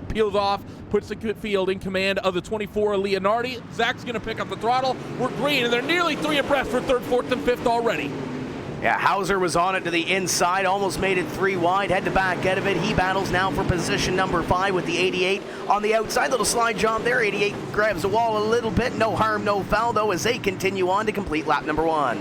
peels off, puts the good field in command of the 24 Leonardi. Zach's going to pick up the throttle. We're green, and they're nearly 3 abreast for 3rd, 4th, and 5th already. Yeah, Hauser was on it to the inside, almost made it 3 wide, head to back out of it. He battles now for position number 5 with the 88 on the outside. Little slide job there. 88 grabs the wall a little bit. No harm, no foul, though, as they continue on to complete lap number 1.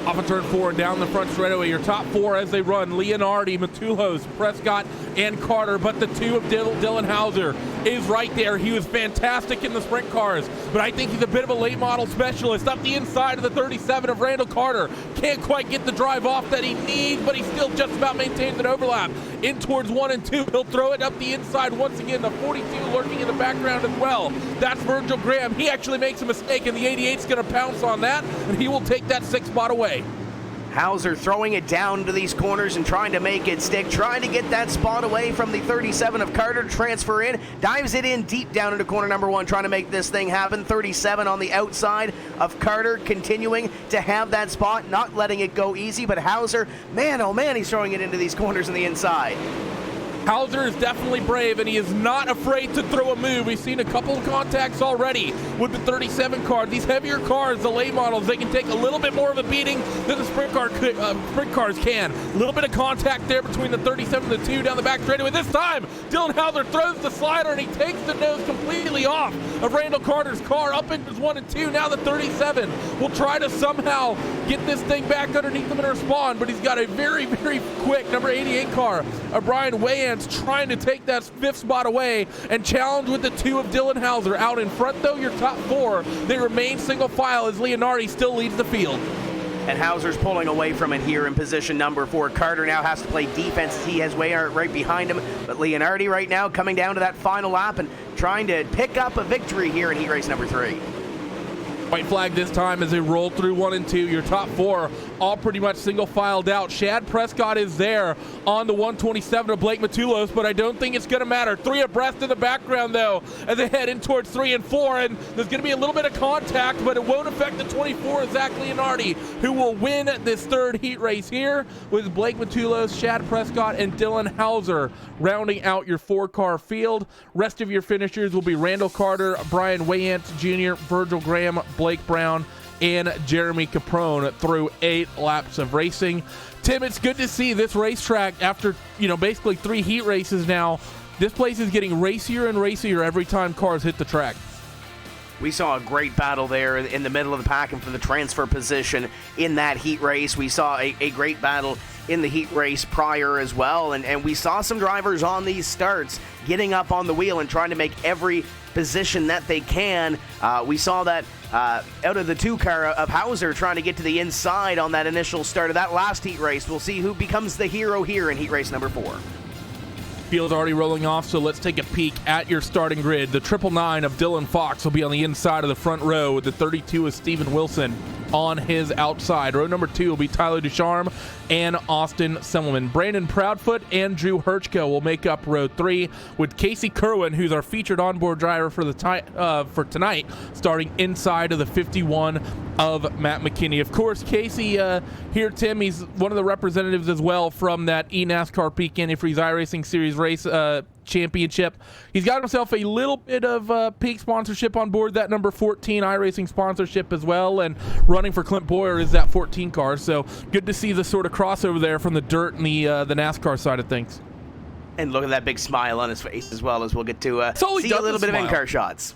Off of turn 4 down the front straightaway. Your top 4 as they run: Leonardi, Matulos, Prescott, and Carter. But the 2 of Dylan Hauser is right there. He was fantastic in the sprint cars, but I think he's a bit of a late model specialist. Up the inside of the 37 of Randall Carter. Can't quite get the drive off that he needs, but he still just about maintains an overlap. In towards 1 and 2. He'll throw it up the inside once again. The 42 lurking in the background as well. That's Virgil Graham. He actually makes a mistake, and the 88's going to pounce on that, and he will take that 6th spot away. Hauser throwing it down to these corners and trying to make it stick, trying to get that spot away from the 37 of Carter, transfer in, dives it in deep down into corner number 1, trying to make this thing happen. 37 on the outside of Carter, continuing to have that spot, not letting it go easy, but Hauser, man, oh man, he's throwing it into these corners on the inside. Hauser is definitely brave, and he is not afraid to throw a move. We've seen a couple of contacts already with the 37 car. These heavier cars, the late models, they can take a little bit more of a beating than the sprint cars can. A little bit of contact there between the 37 and the 2 down the back straightaway. This time, Dylan Hauser throws the slider, and he takes the nose completely off of Randall Carter's car. Up into 1 and 2. Now the 37 will try to somehow get this thing back underneath him and respond, but he's got a very, very quick number 88 car, Brian Wayans, trying to take that 5th spot away and challenge with the 2 of Dylan Hauser. Out in front, though, your top 4, they remain single file as Leonardi still leads the field. And Hauser's pulling away from it here in position number 4. Carter now has to play defense as he has Waynett right behind him. But Leonardi right now coming down to that final lap and trying to pick up a victory here in heat race number 3. White flag this time as they roll through 1 and 2. Your top 4 all pretty much single filed out. Shad Prescott is there on the 127 of Blake Matulos, but I don't think it's going to matter. 3 abreast in the background, though, as they head in towards 3 and 4, and there's going to be a little bit of contact, but it won't affect the 24, Zach Leonardi, who will win this 3rd heat race here with Blake Matulos, Shad Prescott, and Dylan Hauser rounding out your 4-car field. Rest of your finishers will be Randall Carter, Brian Wayant Jr., Virgil Graham, Blake Brown, and Jeremy Caprone through 8 laps of racing. Tim, it's good to see this racetrack after, basically 3 heat races now. This place is getting racier and racier every time cars hit the track. We saw a great battle there in the middle of the pack and for the transfer position in that heat race. We saw a great battle in the heat race prior as well. And we saw some drivers on these starts getting up on the wheel and trying to make every position that they can. We saw that out of the 2-car of Hauser trying to get to the inside on that initial start of that last heat race. We'll see who becomes the hero here in heat race number 4. Field's already rolling off, so let's take a peek at your starting grid. The 999 of Dylan Fox will be on the inside of the front row with the 32 of Steven Wilson on his outside. Row number 2 will be Tyler Ducharme and Austin Semmelman. Brandon Proudfoot and Drew Hirschko will make up row 3 with Casey Kerwin, who's our featured onboard driver for for tonight, starting inside of the 51 of Matt McKinney. Of course, Casey here, Tim, he's one of the representatives as well from that eNASCAR Peak Antifreeze iRacing Series race championship. He's got himself a little bit of Peak sponsorship on board, that number 14 iRacing sponsorship as well, and running for Clint Boyer is that 14 car. So good to see the sort of crossover there from the dirt and the NASCAR side of things. And look at that big smile on his face as well, as we'll get to see a little bit of in-car shots.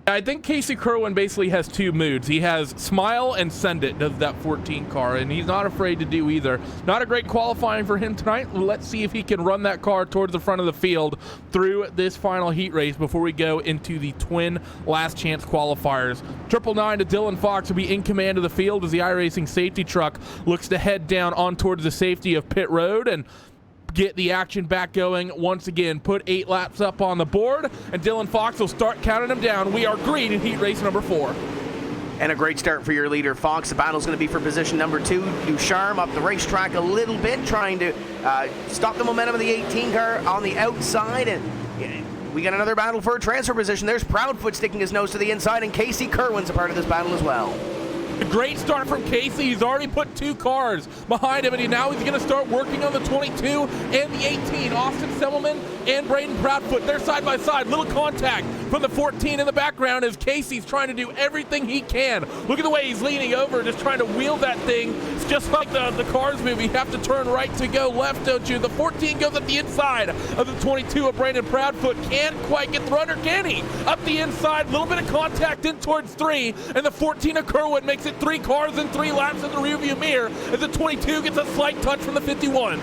I think Casey Kerwin basically has 2 moods. He has smile and send it, does that 14 car, and he's not afraid to do either. Not a great qualifying for him tonight. Let's see if he can run that car towards the front of the field through this final heat race before we go into the twin last chance qualifiers. 999 to Dylan Fox will be in command of the field as the iRacing safety truck looks to head down on towards the safety of pit road and get the action back going once again. Put 8 laps up on the board, and Dylan Fox will start counting them down. We are green in heat race number 4. And a great start for your leader, Fox. The battle's going to be for position number 2. Ducharme up the racetrack a little bit, trying to stop the momentum of the 18 car on the outside. And we got another battle for a transfer position. There's Proudfoot sticking his nose to the inside, and Casey Kerwin's a part of this battle as well. A great start from Casey. He's already put 2 cars behind him, and now he's going to start working on the 22 and the 18. Austin Semmelman and Braden Proudfoot, they're side by side. Little contact from the 14 in the background as Casey's trying to do everything he can. Look at the way he's leaning over, just trying to wheel that thing. It's just like the Cars movie. You have to turn right to go left, don't you? The 14 goes up the inside of the 22 of Brandon Proudfoot. Can't quite get the runner, can he? Up the inside, a little bit of contact in towards 3, and the 14 of Kerwin makes it 3 cars in 3 laps in the rearview mirror as the 22 gets a slight touch from the 51.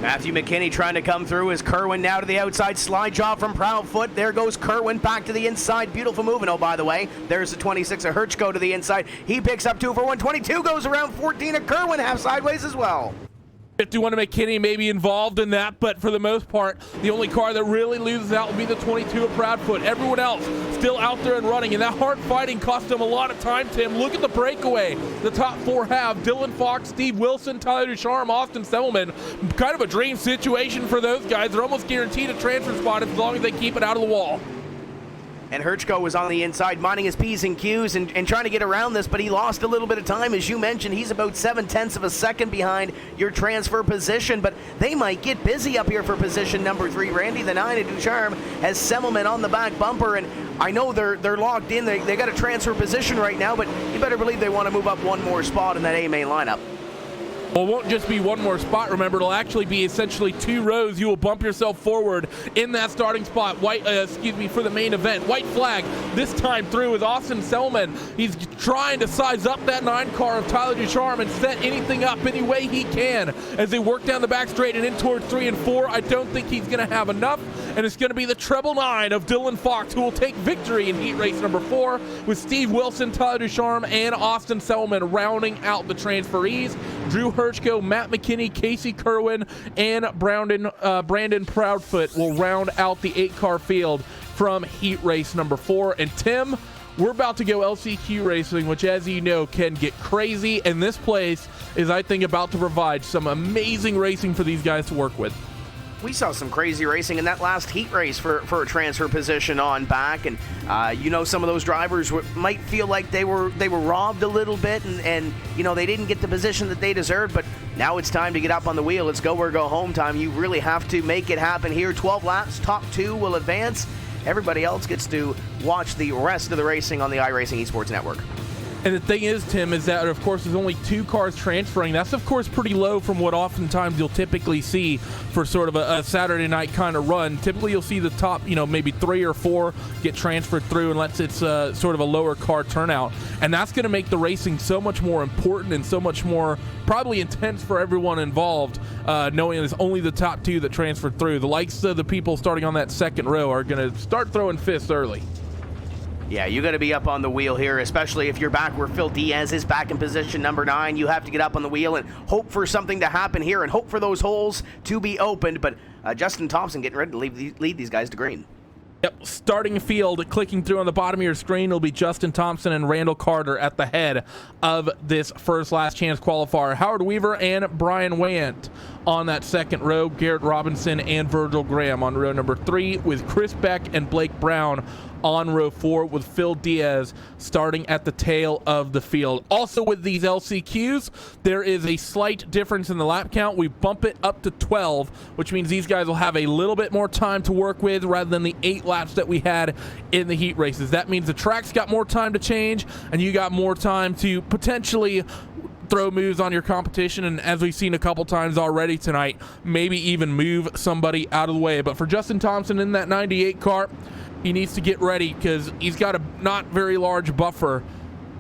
Matthew McKinney trying to come through as Kerwin now to the outside. Slide job from Proudfoot. There goes Kerwin back to the inside. Beautiful move. And oh, by the way, there's the 26 of Hirschko to the inside. He picks up 2 for 1. 22 goes around 14 of Kerwin half sideways as well. 51 to McKinney may be involved in that, but for the most part, the only car that really loses out will be the 22 of Proudfoot. Everyone else still out there and running, and that hard fighting cost them a lot of time, Tim. Look at the breakaway the top 4 have. Dylan Fox, Steve Wilson, Tyler Ducharme, Austin Semmelman. Kind of a dream situation for those guys. They're almost guaranteed a transfer spot as long as they keep it out of the wall. And Hirschko was on the inside, minding his P's and Q's and trying to get around this, but he lost a little bit of time. As you mentioned, he's about 0.7 of a second behind your transfer position, but they might get busy up here for position number 3. Randy, the 9 of Ducharme, has Semmelman on the back bumper, and I know they're locked in. They got a transfer position right now, but you better believe they want to move up one more spot in that A main lineup. Well, it won't just be one more spot. Remember, it'll actually be essentially 2 rows. You will bump yourself forward in that starting spot. For the main event. White flag this time through with Austin Semmelman. He's trying to size up that 9 car of Tyler Ducharme and set anything up any way he can as they work down the back straight and in towards 3 and 4. I don't think he's going to have enough, and it's going to be the 999 of Dylan Fox who will take victory in heat race number 4 with Steve Wilson, Tyler Ducharme, and Austin Semmelman rounding out the transferees. Drew Hirschko, Matt McKinney, Casey Kerwin, and Brandon Proudfoot will round out the 8-car field from heat race number 4. And Tim, we're about to go LCQ racing, which, as you know, can get crazy. And this place is, I think, about to provide some amazing racing for these guys to work with. We saw some crazy racing in that last heat race for a transfer position on back, and some of those drivers might feel like they were robbed a little bit, and they didn't get the position that they deserved. But now it's time to get up on the wheel. It's go or go home time. You really have to make it happen here. 12 laps, top 2 will advance. Everybody else gets to watch the rest of the racing on the iRacing Esports Network. And the thing is, Tim, is that, of course, there's only 2 cars transferring. That's, of course, pretty low from what oftentimes you'll typically see for sort of a Saturday night kind of run. Typically, you'll see the top, maybe 3 or 4 get transferred through unless it's sort of a lower car turnout. And that's going to make the racing so much more important and so much more probably intense for everyone involved, knowing it's only the top 2 that transferred through. The likes of the people starting on that second row are going to start throwing fists early. Yeah, you got to be up on the wheel here, especially if you're back where Phil Diaz is back in position number 9. You have to get up on the wheel and hope for something to happen here and hope for those holes to be opened. But Justin Thompson getting ready to lead these guys to green. Yep, starting field, clicking through on the bottom of your screen will be Justin Thompson and Randall Carter at the head of this first last chance qualifier. Howard Weaver and Brian Wayant on that second row. Garrett Robinson and Virgil Graham on row number 3, with Chris Beck and Blake Brown on row 4, with Phil Diaz starting at the tail of the field. Also with these LCQs, there is a slight difference in the lap count. We bump it up to 12, which means these guys will have a little bit more time to work with rather than the 8 laps that we had in the heat races. That means the track's got more time to change, and you got more time to potentially throw moves on your competition, and as we've seen a couple times already tonight, maybe even move somebody out of the way. But for Justin Thompson in that 98 car, he needs to get ready because he's got a not very large buffer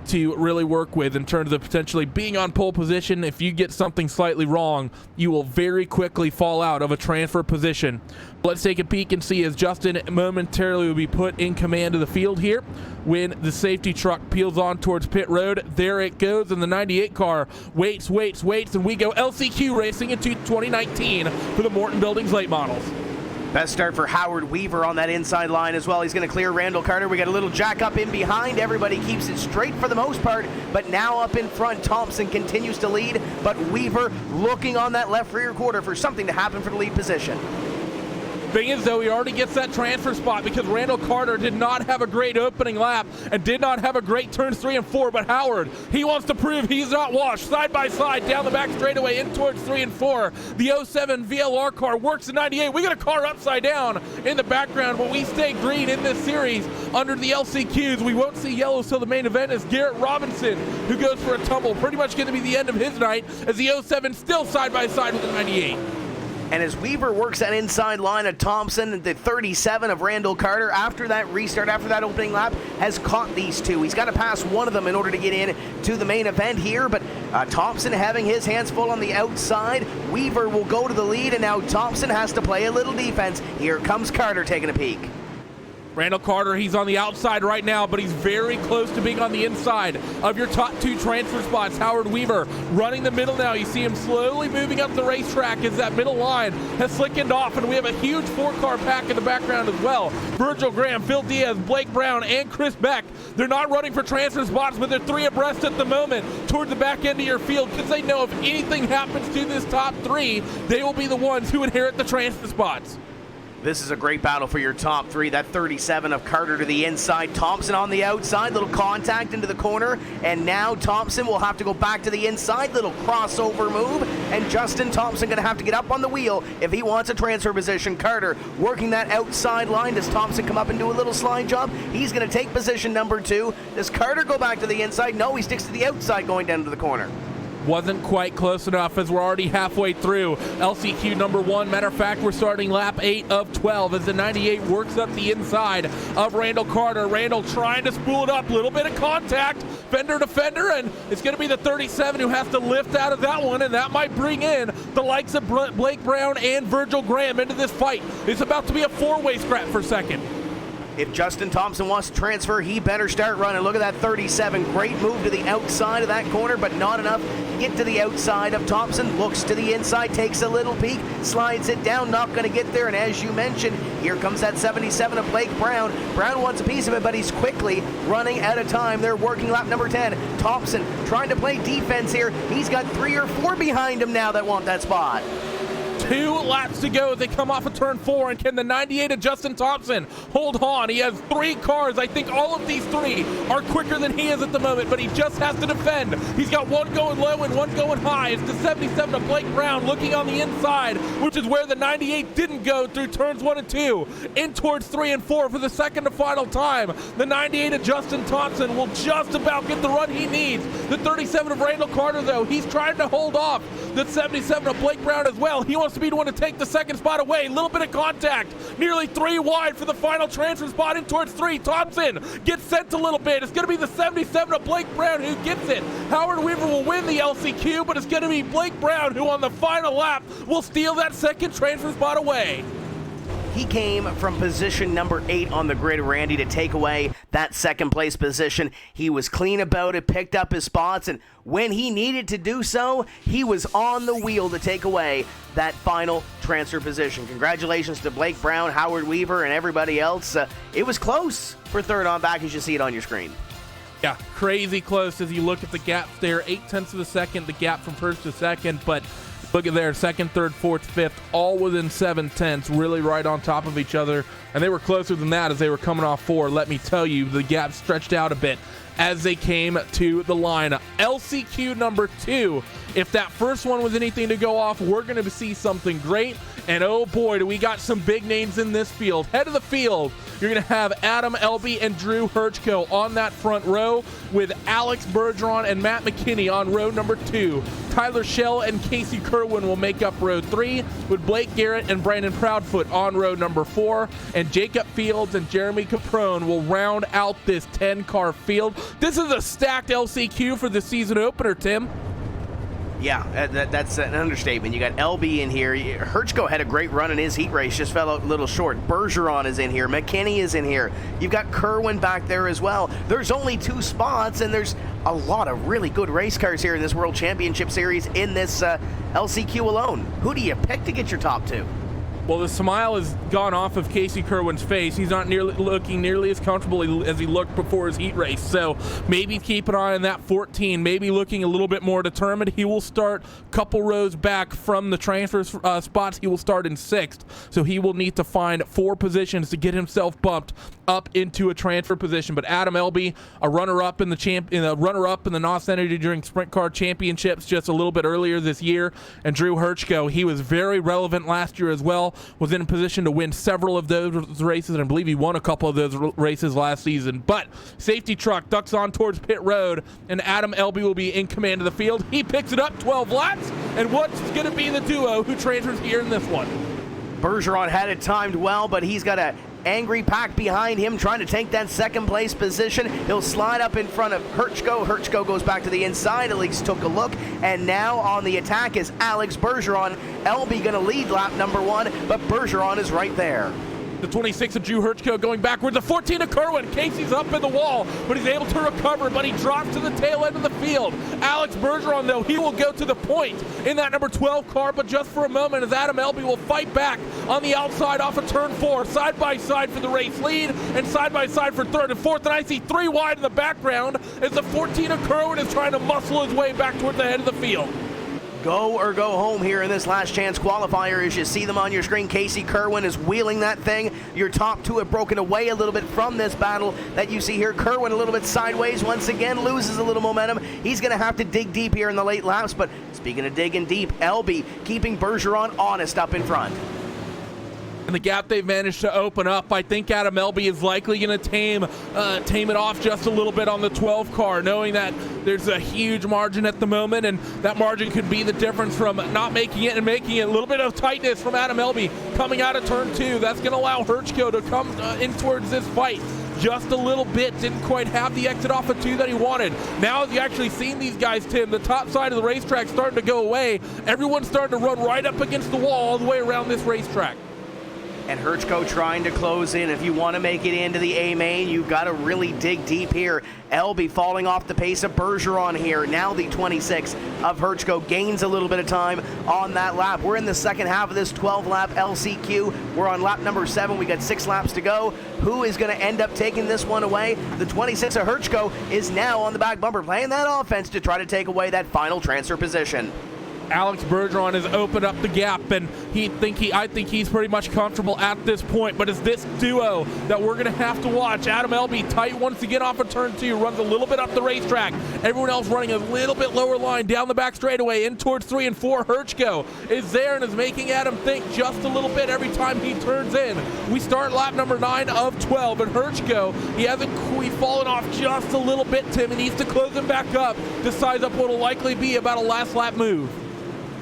to really work with in terms of potentially being on pole position. If you get something slightly wrong, you will very quickly fall out of a transfer position. Let's take a peek and see as Justin momentarily will be put in command of the field here when the safety truck peels on towards pit road. There it goes, and the 98 car waits, and we go LCQ racing into 2019 for the Morton Buildings late models. Best start for Howard Weaver on that inside line as well. He's going to clear Randall Carter. We got a little jack up in behind. Everybody keeps it straight for the most part, but now up in front, Thompson continues to lead, but Weaver looking on that left rear quarter for something to happen for the lead position. Thing is, though, he already gets that transfer spot because Randall Carter did not have a great opening lap and did not have a great turns 3 and 4, but Howard, he wants to prove he's not washed. Side by side, down the back straightaway, in towards 3 and 4. The 07 VLR car works in 98. We got a car upside down in the background, but we stay green in this series under the LCQs. We won't see yellows till the main event as Garrett Robinson, who goes for a tumble. Pretty much going to be the end of his night as the 07 still side by side with the 98. And as Weaver works that inside line of Thompson, the 37 of Randall Carter, after that restart, after that opening lap, has caught these two. He's got to pass one of them in order to get in to the main event here, but Thompson having his hands full on the outside. Weaver will go to the lead, and now Thompson has to play a little defense. Here comes Carter taking a peek. Randall Carter, he's on the outside right now, but he's very close to being on the inside of your top 2 transfer spots. Howard Weaver running the middle now. You see him slowly moving up the racetrack as that middle line has slickened off, and we have a huge 4-car pack in the background as well. Virgil Graham, Phil Diaz, Blake Brown, and Chris Beck. They're not running for transfer spots, but they're 3 abreast at the moment toward the back end of your field because they know if anything happens to this top 3, they will be the ones who inherit the transfer spots. This is a great battle for your top 3. That 37 of Carter to the inside. Thompson on the outside. Little contact into the corner. And now Thompson will have to go back to the inside. Little crossover move. And Justin Thompson going to have to get up on the wheel if he wants a transfer position. Carter working that outside line. Does Thompson come up and do a little slide job? He's going to take position number 2. Does Carter go back to the inside? No, he sticks to the outside going down to the corner. Wasn't quite close enough as we're already halfway through LCQ number 1. Matter of fact, we're starting lap 8 of 12 as the 98 works up the inside of Randall Carter. Randall trying to spool it up, little bit of contact, fender to fender, and it's going to be the 37 who has to lift out of that one, and that might bring in the likes of Blake Brown and Virgil Graham into this fight. It's about to be a 4-way scrap for second. If Justin Thompson wants to transfer, he better start running. Look at that 37. Great move to the outside of that corner, but not enough. Get to the outside of Thompson. Looks to the inside, takes a little peek, slides it down, not going to get there. And as you mentioned, here comes that 77 of Blake Brown. Brown wants a piece of it, but he's quickly running out of time. They're working lap number 10. Thompson trying to play defense here. He's got 3 or 4 behind him now that want that spot. 2 laps to go. They come off of turn 4, and can the 98 of Justin Thompson hold on? He has 3 cars. I think all of these 3 are quicker than he is at the moment, but he just has to defend. He's got 1 going low and 1 going high. It's the 77 of Blake Brown looking on the inside, which is where the 98 didn't go through turns 1 and 2. In towards 3 and 4 for the second and final time. The 98 of Justin Thompson will just about get the run he needs. The 37 of Randall Carter, though, he's trying to hold off the 77 of Blake Brown as well. He wants to be the one to take the second spot away. A little bit of contact. Nearly 3 wide for the final transfer spot in towards 3. Thompson gets sent a little bit. It's going to be the 77 of Blake Brown who gets it. Howard Weaver will win the LCQ, but it's going to be Blake Brown who on the final lap will steal that second transfer spot away. He came from position number 8 on the grid, Randy, to take away that second place position. He was clean about it, picked up his spots, and when he needed to do so, he was on the wheel to take away that final transfer position. Congratulations to Blake Brown, Howard Weaver, and everybody else. It was close for third on back as you see it on your screen. Yeah, crazy close as you look at the gaps there. 0.8 of a second, the gap from first to second, but look at there, second, third, fourth, fifth, all within 0.7, really right on top of each other. And they were closer than that as they were coming off 4. Let me tell you, the gap stretched out a bit as they came to the line. LCQ number 2. If that first one was anything to go off, we're going to see something great. And oh boy, do we got some big names in this field. Head of the field, you're going to have Adam Elby and Drew Herchko on that front row, with Alex Bergeron and Matt McKinney on row number 2. Tyler Schell and Casey Kerwin will make up row 3, with Blake Garrett and Brandon Proudfoot on row number 4. And Jacob Fields and Jeremy Caprone will round out this 10-car field. This is a stacked LCQ for the season opener, Tim. Yeah, that's an understatement. You got LB in here. Herchko had a great run in his heat race, just fell out a little short. Bergeron is in here. McKinney is in here. You've got Kerwin back there as well. There's only 2 spots, and there's a lot of really good race cars here in this World Championship Series in this LCQ alone. Who do you pick to get your top 2? Well, the smile has gone off of Casey Kerwin's face. He's not looking nearly as comfortable as he looked before his heat race. So maybe keep an eye on that 14, maybe looking a little bit more determined. He will start a couple rows back from the transfer spots. He will start in 6th. So he will need to find 4 positions to get himself bumped up into a transfer position. But Adam Elby, a runner-up in the NOS Energy Drink Sprint Car Championships just a little bit earlier this year. And Drew Herchko, he was very relevant last year as well. Was in a position to win several of those races, and I believe he won a couple of those races last season. But safety truck ducks on towards pit road, and Adam Elby will be in command of the field. He picks it up 12 laps, and what's going to be the duo who transfers here in this one? Bergeron had it timed well, but he's got a angry pack behind him trying to take that second place position. He'll slide up in front of Herchko. Herchko goes back to the inside. At least took a look. And now on the attack is Alex Bergeron. LB going to lead lap number 1, but Bergeron is right there. The 26 of Drew Herchko going backwards. The 14 of Kerwin. Casey's up in the wall, but he's able to recover, but he drops to the tail end of the field. Alex Bergeron, though, he will go to the point in that number 12 car, but just for a moment as Adam Elby will fight back on the outside off of turn 4, side by side for the race lead and side by side for 3rd and 4th. And I see 3 wide in the background as the 14 of Kerwin is trying to muscle his way back toward the head of the field. Go or go home here in this last chance qualifier. As you see them on your screen, Casey Kerwin is wheeling that thing. Your top 2 have broken away a little bit from this battle that you see here. Kerwin a little bit sideways once again, loses a little momentum. He's going to have to dig deep here in the late laps, but speaking of digging deep, LB keeping Bergeron honest up in front. And the gap they've managed to open up, I think Adam Elby is likely going to tame it off just a little bit on the 12 car, knowing that there's a huge margin at the moment, and that margin could be the difference from not making it and making it. A little bit of tightness from Adam Elby coming out of turn 2. That's going to allow Herchko to come in towards this fight just a little bit. Didn't quite have the exit off of 2 that he wanted. Now as you actually seen these guys, Tim, the top side of the racetrack starting to go away. Everyone's starting to run right up against the wall all the way around this racetrack. And Herchko trying to close in. If you want to make it into the A main, you've got to really dig deep here. Elby falling off the pace of Bergeron here. Now the 26 of Herchko gains a little bit of time on that lap. We're in the second half of this 12-lap LCQ. We're on lap number 7. We got 6 laps to go. Who is going to end up taking this one away? The 26 of Herchko is now on the back bumper, playing that offense to try to take away that final transfer position. Alex Bergeron has opened up the gap, and I think he's pretty much comfortable at this point. But it's this duo that we're going to have to watch. Adam Elby, tight once again off of turn 2, runs a little bit up the racetrack. Everyone else running a little bit lower line down the back straightaway in towards 3 and 4. Herchko is there and is making Adam think just a little bit every time he turns in. We start lap number 9 of 12, and Herchko, he's fallen off just a little bit, Tim. He needs to close him back up to size up what will likely be about a last lap move.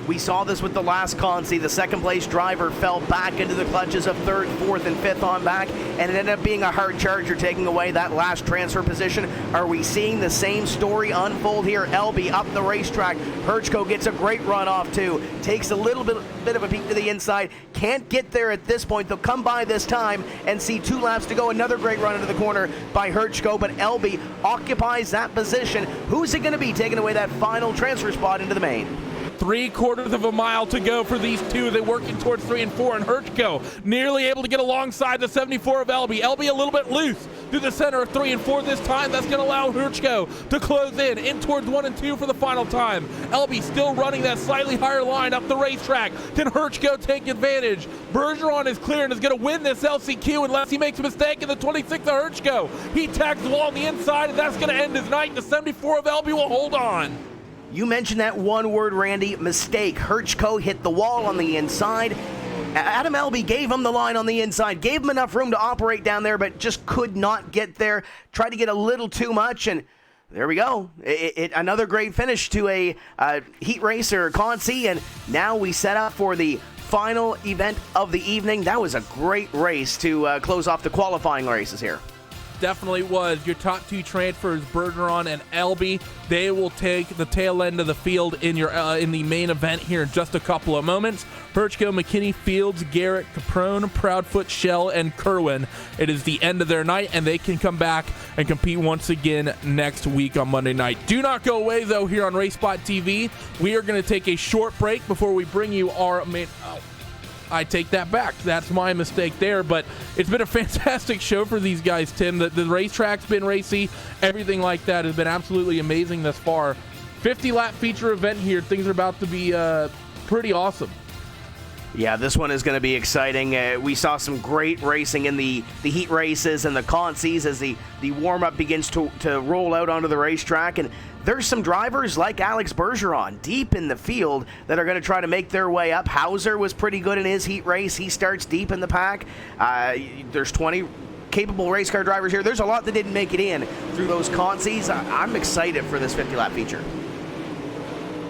We saw this with the last Consi. The second place driver fell back into the clutches of 3rd, 4th, and 5th on back, and it ended up being a hard charger taking away that last transfer position. Are we seeing the same story unfold here? Elby up the racetrack. Herchko gets a great run off too. Takes a little bit of a peek to the inside. Can't get there at this point. They'll come by this time and see 2 laps to go. Another great run into the corner by Herchko, but Elby occupies that position. Who's it going to be taking away that final transfer spot into the main? 3/4 of a mile to go for these two. They're working towards 3 and 4, and Herchko nearly able to get alongside the 74 of Elby. Elby a little bit loose through the center of 3 and 4 this time. That's going to allow Herchko to close in towards 1 and 2 for the final time. Elby still running that slightly higher line up the racetrack. Can Herchko take advantage? Bergeron is clear and is going to win this LCQ unless he makes a mistake in the 26 of Herchko. He tags the wall on the inside, and that's going to end his night. The 74 of Elby will hold on. You mentioned that one word, Randy, mistake. Herchko hit the wall on the inside. Adam Elby gave him the line on the inside, gave him enough room to operate down there, but just could not get there. Tried to get a little too much, and there we go. Another great finish to a heat race or Consi, and now we set up for the final event of the evening. That was a great race to close off the qualifying races here. Definitely was. Your top 2 transfers, Bergeron and Elby, they will take the tail end of the field in the main event here in just a couple of moments. Herchko, McKinney, Fields, Garrett, Caprone, Proudfoot, Shell, and Kerwin. It is the end of their night, and they can come back and compete once again next week on Monday night. Do not go away, though, here on RaceSpot TV. We are going to take a short break before we bring you our main... I take that back. That's my mistake there, but it's been a fantastic show for these guys, Tim. The racetrack's been racy. Everything like that has been absolutely amazing thus far. 50-lap feature event here. Things are about to be pretty awesome. Yeah, this one is going to be exciting. We saw some great racing in the heat races and the Consis as the warm-up begins to roll out onto the racetrack, and there's some drivers like Alex Bergeron deep in the field that are going to try to make their way up. Hauser was pretty good in his heat race. He starts deep in the pack. There's 20 capable race car drivers here. There's a lot that didn't make it in through those Consis. I'm excited for this 50-lap feature.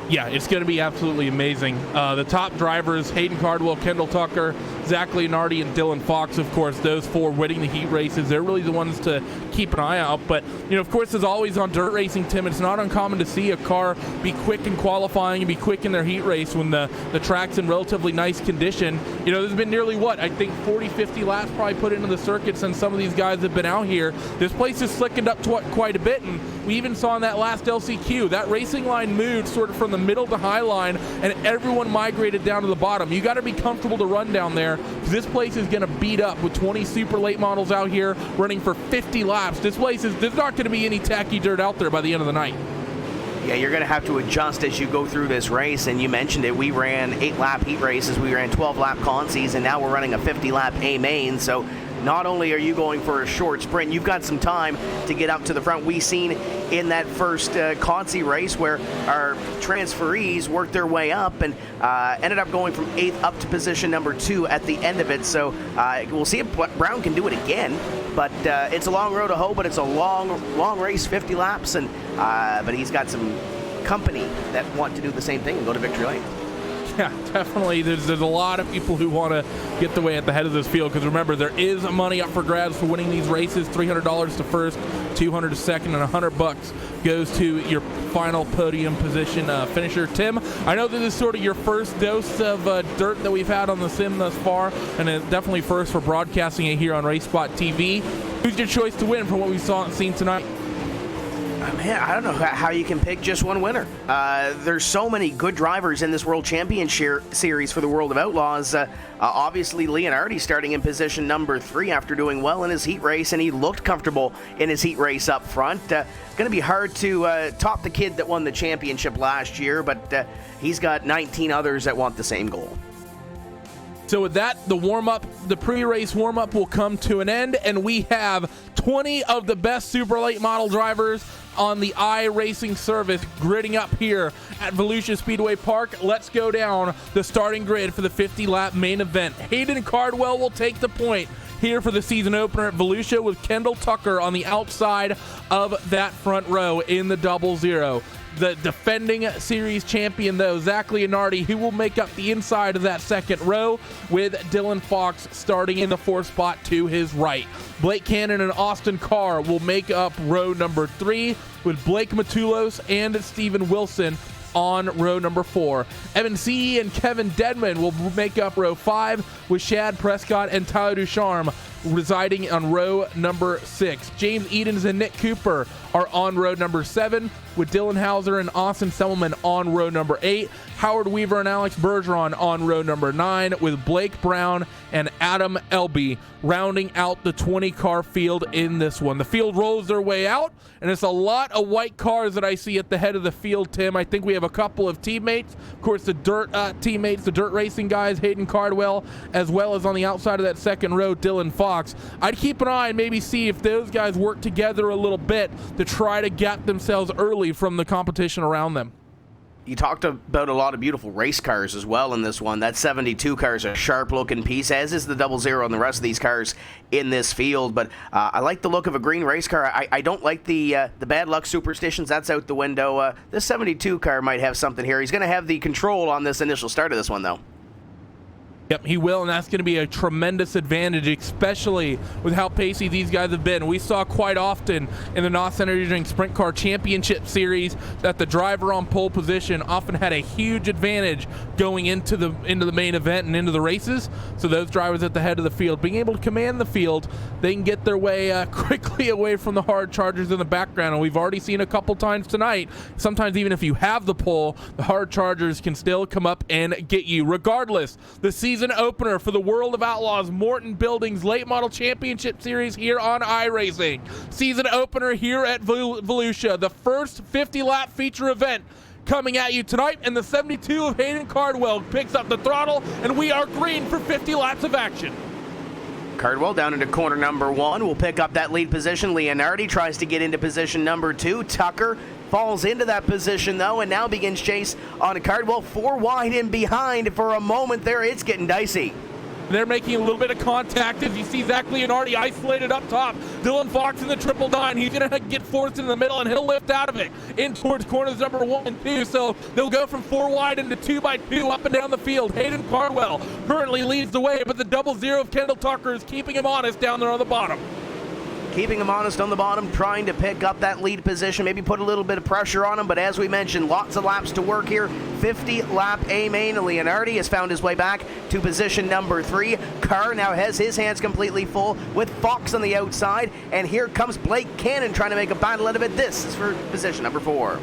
Yeah, it's going to be absolutely amazing. The top drivers, Hayden Cardwell, Kendall Tucker, Zach Leonardi, and Dylan Fox, of course, those 4 winning the heat races. They're really the ones to keep an eye out. But, of course, as always on dirt racing, Tim, it's not uncommon to see a car be quick in qualifying and be quick in their heat race when the track's in relatively nice condition. There's been nearly, 40, 50 laps probably put into the circuit since some of these guys have been out here. This place is slickened up quite a bit, and we even saw in that last LCQ, that racing line moved sort of from the middle to high line, and everyone migrated down to the bottom. You got to be comfortable to run down there, because this place is going to beat up with 20 super late models out here running for 50 laps. There's not going to be any tacky dirt out there by the end of the night. Yeah, you're going to have to adjust as you go through this race, and you mentioned it. We ran 8-lap heat races, we ran 12-lap Consis, and now we're running a 50-lap A main, so not only are you going for a short sprint, you've got some time to get up to the front. We seen in that first Consi race where our transferees worked their way up and ended up going from 8th up to position number 2 at the end of it. So we'll see if Brown can do it again. But it's a long road to hoe, but it's a long race, 50 laps, and but he's got some company that want to do the same thing and go to victory lane. Yeah, definitely. There's a lot of people who want to get the way at the head of this field, because remember, there is money up for grabs for winning these races. $300 to first, $200 to second, and $100 goes to your final podium position finisher. Tim, I know this is sort of your first dose of dirt that we've had on the sim thus far, and it's definitely first for broadcasting it here on RaceSpot TV. Who's your choice to win from what we saw and seen tonight? Man, I don't know how you can pick just one winner. There's so many good drivers in this World Championship Series for the World of Outlaws. Obviously, Leonardi starting in position number 3 after doing well in his heat race, and he looked comfortable in his heat race up front. Going to be hard to top the kid that won the championship last year, but he's got 19 others that want the same goal. So with that, the pre-race warm-up will come to an end, and we have 20 of the best super late model drivers on the iRacing service gridding up here at Volusia Speedway Park. Let's go down the starting grid for the 50-lap main event. Hayden Cardwell will take the point here for the season opener at Volusia, with Kendall Tucker on the outside of that front row in the 00. The defending series champion, though, Zach Leonardi, who will make up the inside of that second row, with Dylan Fox starting in the 4th spot to his right. Blake Cannon and Austin Carr will make up row number 3, with Blake Matulos and Steven Wilson on row number 4. Evan C. and Kevin Dedman will make up row 5, with Shad Prescott and Tyler Ducharme residing on row number 6. James Edens and Nick Cooper are on row number 7, with Dylan Hauser and Austin Semmelman on row number 8. Howard Weaver and Alex Bergeron on row number 9, with Blake Brown and Adam Elby rounding out the 20-car field in this one. The field rolls their way out, and it's a lot of white cars that I see at the head of the field, Tim. I think we have a couple of teammates. Of course, the dirt teammates, the dirt racing guys, Hayden Cardwell, as well as on the outside of that second row, Dylan Fox. I'd keep an eye and maybe see if those guys work together a little bit to try to gap themselves early from the competition around them. You talked about a lot of beautiful race cars as well in this one. That 72 car is a sharp-looking piece, as is the 00 and the rest of these cars in this field. But I like the look of a green race car. I don't like the bad luck superstitions. That's out the window. This 72 car might have something here. He's going to have the control on this initial start of this one, though. Yep, he will, and that's going to be a tremendous advantage, especially with how pacey these guys have been. We saw quite often in the NOS Energy Drink Sprint Car Championship Series that the driver on pole position often had a huge advantage going into the main event and into the races. So those drivers at the head of the field, being able to command the field, they can get their way quickly away from the hard chargers in the background. And we've already seen a couple times tonight, sometimes even if you have the pole, the hard chargers can still come up and get you. Regardless, the season opener for the World of Outlaws Morton Buildings Late Model Championship Series here on iRacing. Season opener here at Volusia, the first 50-lap feature event coming at you tonight, and the 72 of Hayden Cardwell picks up the throttle, and we are green for 50 laps of action. Cardwell down into corner number 1 will pick up that lead position. Leonardi tries to get into position number 2. Tucker falls into that position, though, and now begins chase on Cardwell. 4 wide in behind for a moment there. It's getting dicey. They're making a little bit of contact as you see Zach Leonardi isolated up top. Dylan Fox in the 999. He's going to get forced in the middle, and he'll lift out of it in towards corners number 1 and 2. So they'll go from 4 wide into 2 by 2 up and down the field. Hayden Cardwell currently leads the way, but the 00 of Kendall Tucker is keeping him honest down there on the bottom. Keeping him honest on the bottom, trying to pick up that lead position, maybe put a little bit of pressure on him, but as we mentioned, lots of laps to work here. 50-lap A-main. Leonardi has found his way back to position number 3. Carr now has his hands completely full with Fox on the outside, and here comes Blake Cannon trying to make a battle out of it. This is for position number 4.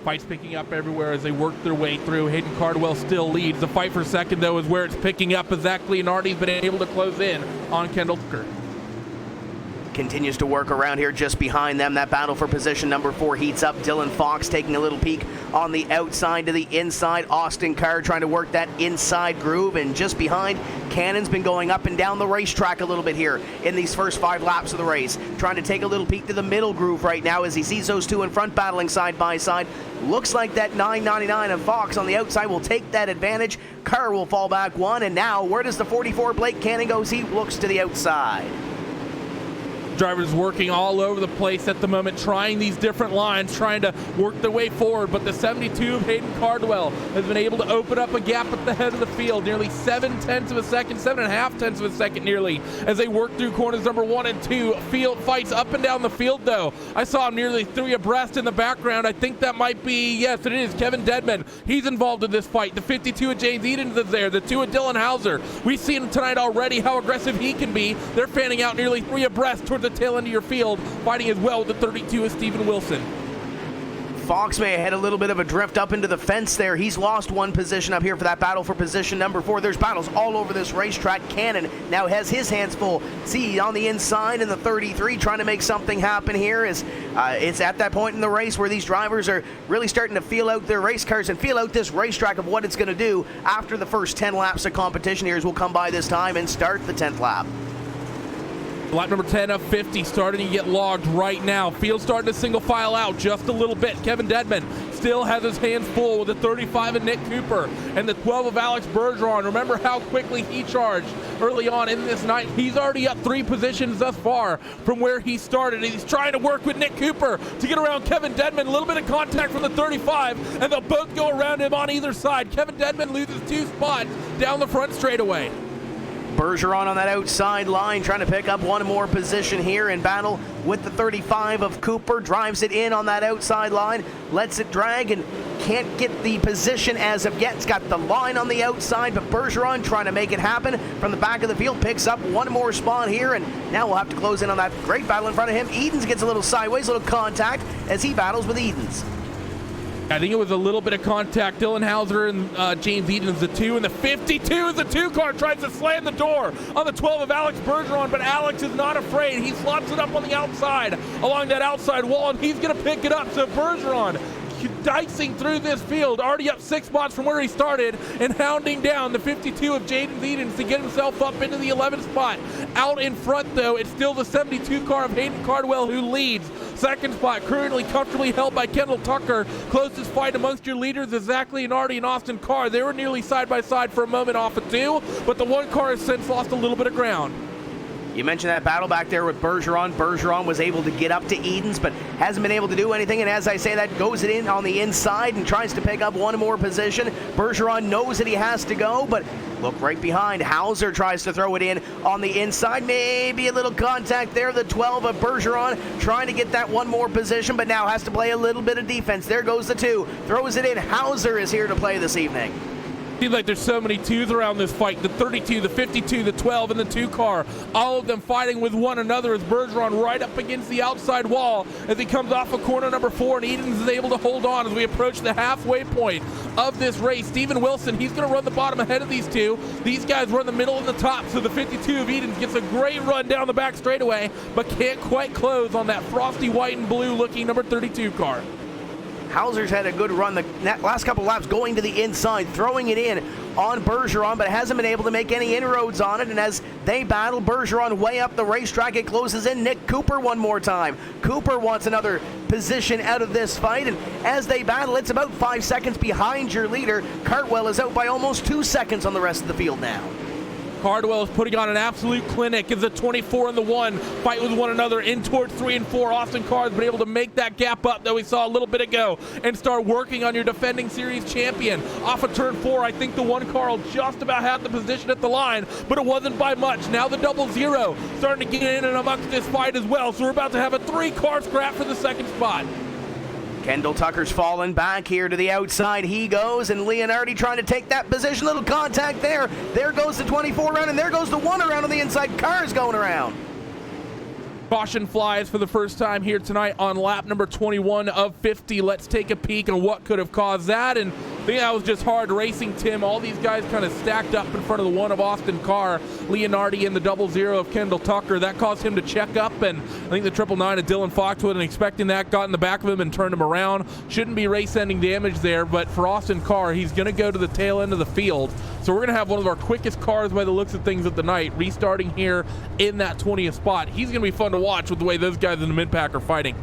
Fight's picking up everywhere as they work their way through. Hayden Cardwell still leads. The fight for second, though, is where it's picking up as Zach Leonardi's been able to close in on Kendall Tucker. Continues to work around here just behind them. That battle for position number 4 heats up. Dylan Fox taking a little peek on the outside to the inside. Austin Carr trying to work that inside groove, and just behind, Cannon's been going up and down the racetrack a little bit here in these first 5 laps of the race. Trying to take a little peek to the middle groove right now as he sees those 2 in front battling side by side. Looks like that 999 of Fox on the outside will take that advantage. Carr will fall back 1, and now where does the 44 Blake Cannon go? He looks to the outside. Drivers working all over the place at the moment, trying these different lines, trying to work their way forward, but the 72 of Hayden Cardwell has been able to open up a gap at the head of the field, nearly 7/10 of a second, 7.5 of a second nearly, as they work through corners number 1 and 2. Field fights up and down the field though. I saw nearly 3 abreast in the background. I think that might be, yes it is, Kevin Dedman. He's involved in this fight. The 52 of James Edens is there, the 2 of Dylan Hauser. We've seen him tonight already how aggressive he can be. They're fanning out nearly 3 abreast towards the tail end of your field, fighting as well with the 32 of Stephen Wilson. Fox may have had a little bit of a drift up into the fence there. He's lost 1 position up here for that battle for position number 4. There's battles all over this racetrack. Cannon now has his hands full. See, on the inside in the 33, trying to make something happen here. It's at that point in the race where these drivers are really starting to feel out their race cars and feel out this racetrack of what it's going to do after the first 10 laps of competition here, as we'll come by this time and start the 10th lap. Lap number 10 of 50 starting to get logged right now. Field starting to single file out just a little bit. Kevin Dedman still has his hands full with the 35 of Nick Cooper and the 12 of Alex Bergeron. Remember how quickly he charged early on in this night. He's already up 3 positions thus far from where he started. He's trying to work with Nick Cooper to get around Kevin Dedman. A little bit of contact from the 35, and they'll both go around him on either side. Kevin Dedman loses 2 spots down the front straightaway. Bergeron on that outside line trying to pick up 1 more position here in battle with the 35 of Cooper. Drives it in on that outside line, lets it drag and can't get the position as of yet. It's got the line on the outside, but Bergeron trying to make it happen from the back of the field. Picks up 1 more spot here, and now we'll have to close in on that great battle in front of him. Edens gets a little sideways, a little contact as he battles with Edens. I think it was a little bit of contact. Dylan Hauser and James Edens, the 2, and the 52 is the 2 car, tries to slam the door on the 12 of Alex Bergeron, but Alex is not afraid. He slots it up on the outside, along that outside wall, and he's going to pick it up. So Bergeron dicing through this field, already up 6 spots from where he started, and hounding down the 52 of Jaden Edens to get himself up into the 11th spot. Out in front, though, it's still the 72 car of Hayden Cardwell who leads. Second spot currently comfortably held by Kendall Tucker. Closest fight amongst your leaders is Zach Leonardi and Austin Carr. They were nearly side by side for a moment off of 2, but the 1 car has since lost a little bit of ground. You mentioned that battle back there with Bergeron. Bergeron was able to get up to Edens, but hasn't been able to do anything. And as I say that, goes it in on the inside and tries to pick up 1 more position. Bergeron knows that he has to go, but look right behind. Hauser tries to throw it in on the inside. Maybe a little contact there. The 12 of Bergeron trying to get that 1 more position, but now has to play a little bit of defense. There goes the 2. Throws it in. Hauser is here to play this evening. Seems like there's so many 2s around this fight. The 32, the 52, the 12, and the 2 car. All of them fighting with one another as Bergeron right up against the outside wall as he comes off of corner number 4, and Edens is able to hold on as we approach the halfway point of this race. Stephen Wilson, he's going to run the bottom ahead of these 2. These guys run the middle and the top, so the 52 of Edens gets a great run down the back straightaway, but can't quite close on that frosty white and blue looking number 32 car. Hauser's had a good run the last couple laps, going to the inside, throwing it in on Bergeron, but hasn't been able to make any inroads on it. And as they battle, Bergeron way up the racetrack, it closes in. Nick Cooper 1 more time. Cooper wants another position out of this fight, and as they battle, it's about 5 seconds behind your leader. Cartwell is out by almost 2 seconds on the rest of the field now. Cardwell is putting on an absolute clinic. It's a 24 and the 1. Fight with one another in towards 3 and 4. Austin Carr has been able to make that gap up that we saw a little bit ago and start working on your defending series champion. Off of turn 4, I think the 1 car just about had the position at the line, but it wasn't by much. Now the 00 starting to get in and amongst this fight as well. So we're about to have a 3-car scrap for the 2nd spot. Kendall Tucker's fallen back here to the outside. He goes, and Leonardi trying to take that position. Little contact there. There goes the 24 around, and there goes the 1 around on the inside. Carr's going around. Caution flies for the first time here tonight on lap number 21 of 50. Let's take a peek on what could have caused that. And I think that was just hard racing, Tim. All these guys kind of stacked up in front of the 1 of Austin Carr, Leonardi, and the 00 of Kendall Tucker. That caused him to check up, and I think the 999 of Dylan Foxwood, and expecting that, got in the back of him and turned him around. Shouldn't be race-ending damage there, but for Austin Carr, he's going to go to the tail end of the field. So we're going to have one of our quickest cars by the looks of things of the night, restarting here in that 20th spot. He's going to be fun to watch with the way those guys in the mid-pack are fighting.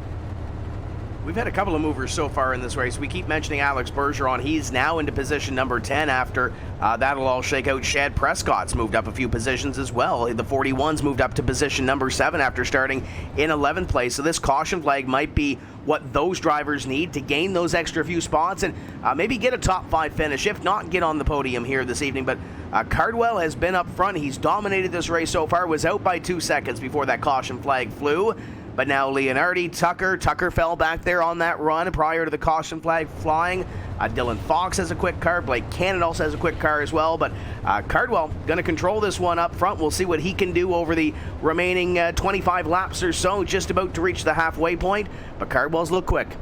We've had a couple of movers so far in this race. We keep mentioning Alex Bergeron. He's now into position number 10 after that'll all shake out. Shad Prescott's moved up a few positions as well. The 41's moved up to position number 7 after starting in 11th place. So this caution flag might be what those drivers need to gain those extra few spots and maybe get a top 5 finish, if not get on the podium here this evening. But Cardwell has been up front. He's dominated this race so far, was out by 2 seconds before that caution flag flew. But now Leonardi, Tucker fell back there on that run prior to the caution flag flying. Dylan Fox has a quick car. Blake Cannon also has a quick car as well. But Cardwell going to control this one up front. We'll see what he can do over the remaining 25 laps or so, just about to reach the halfway point. But Cardwell's look quick.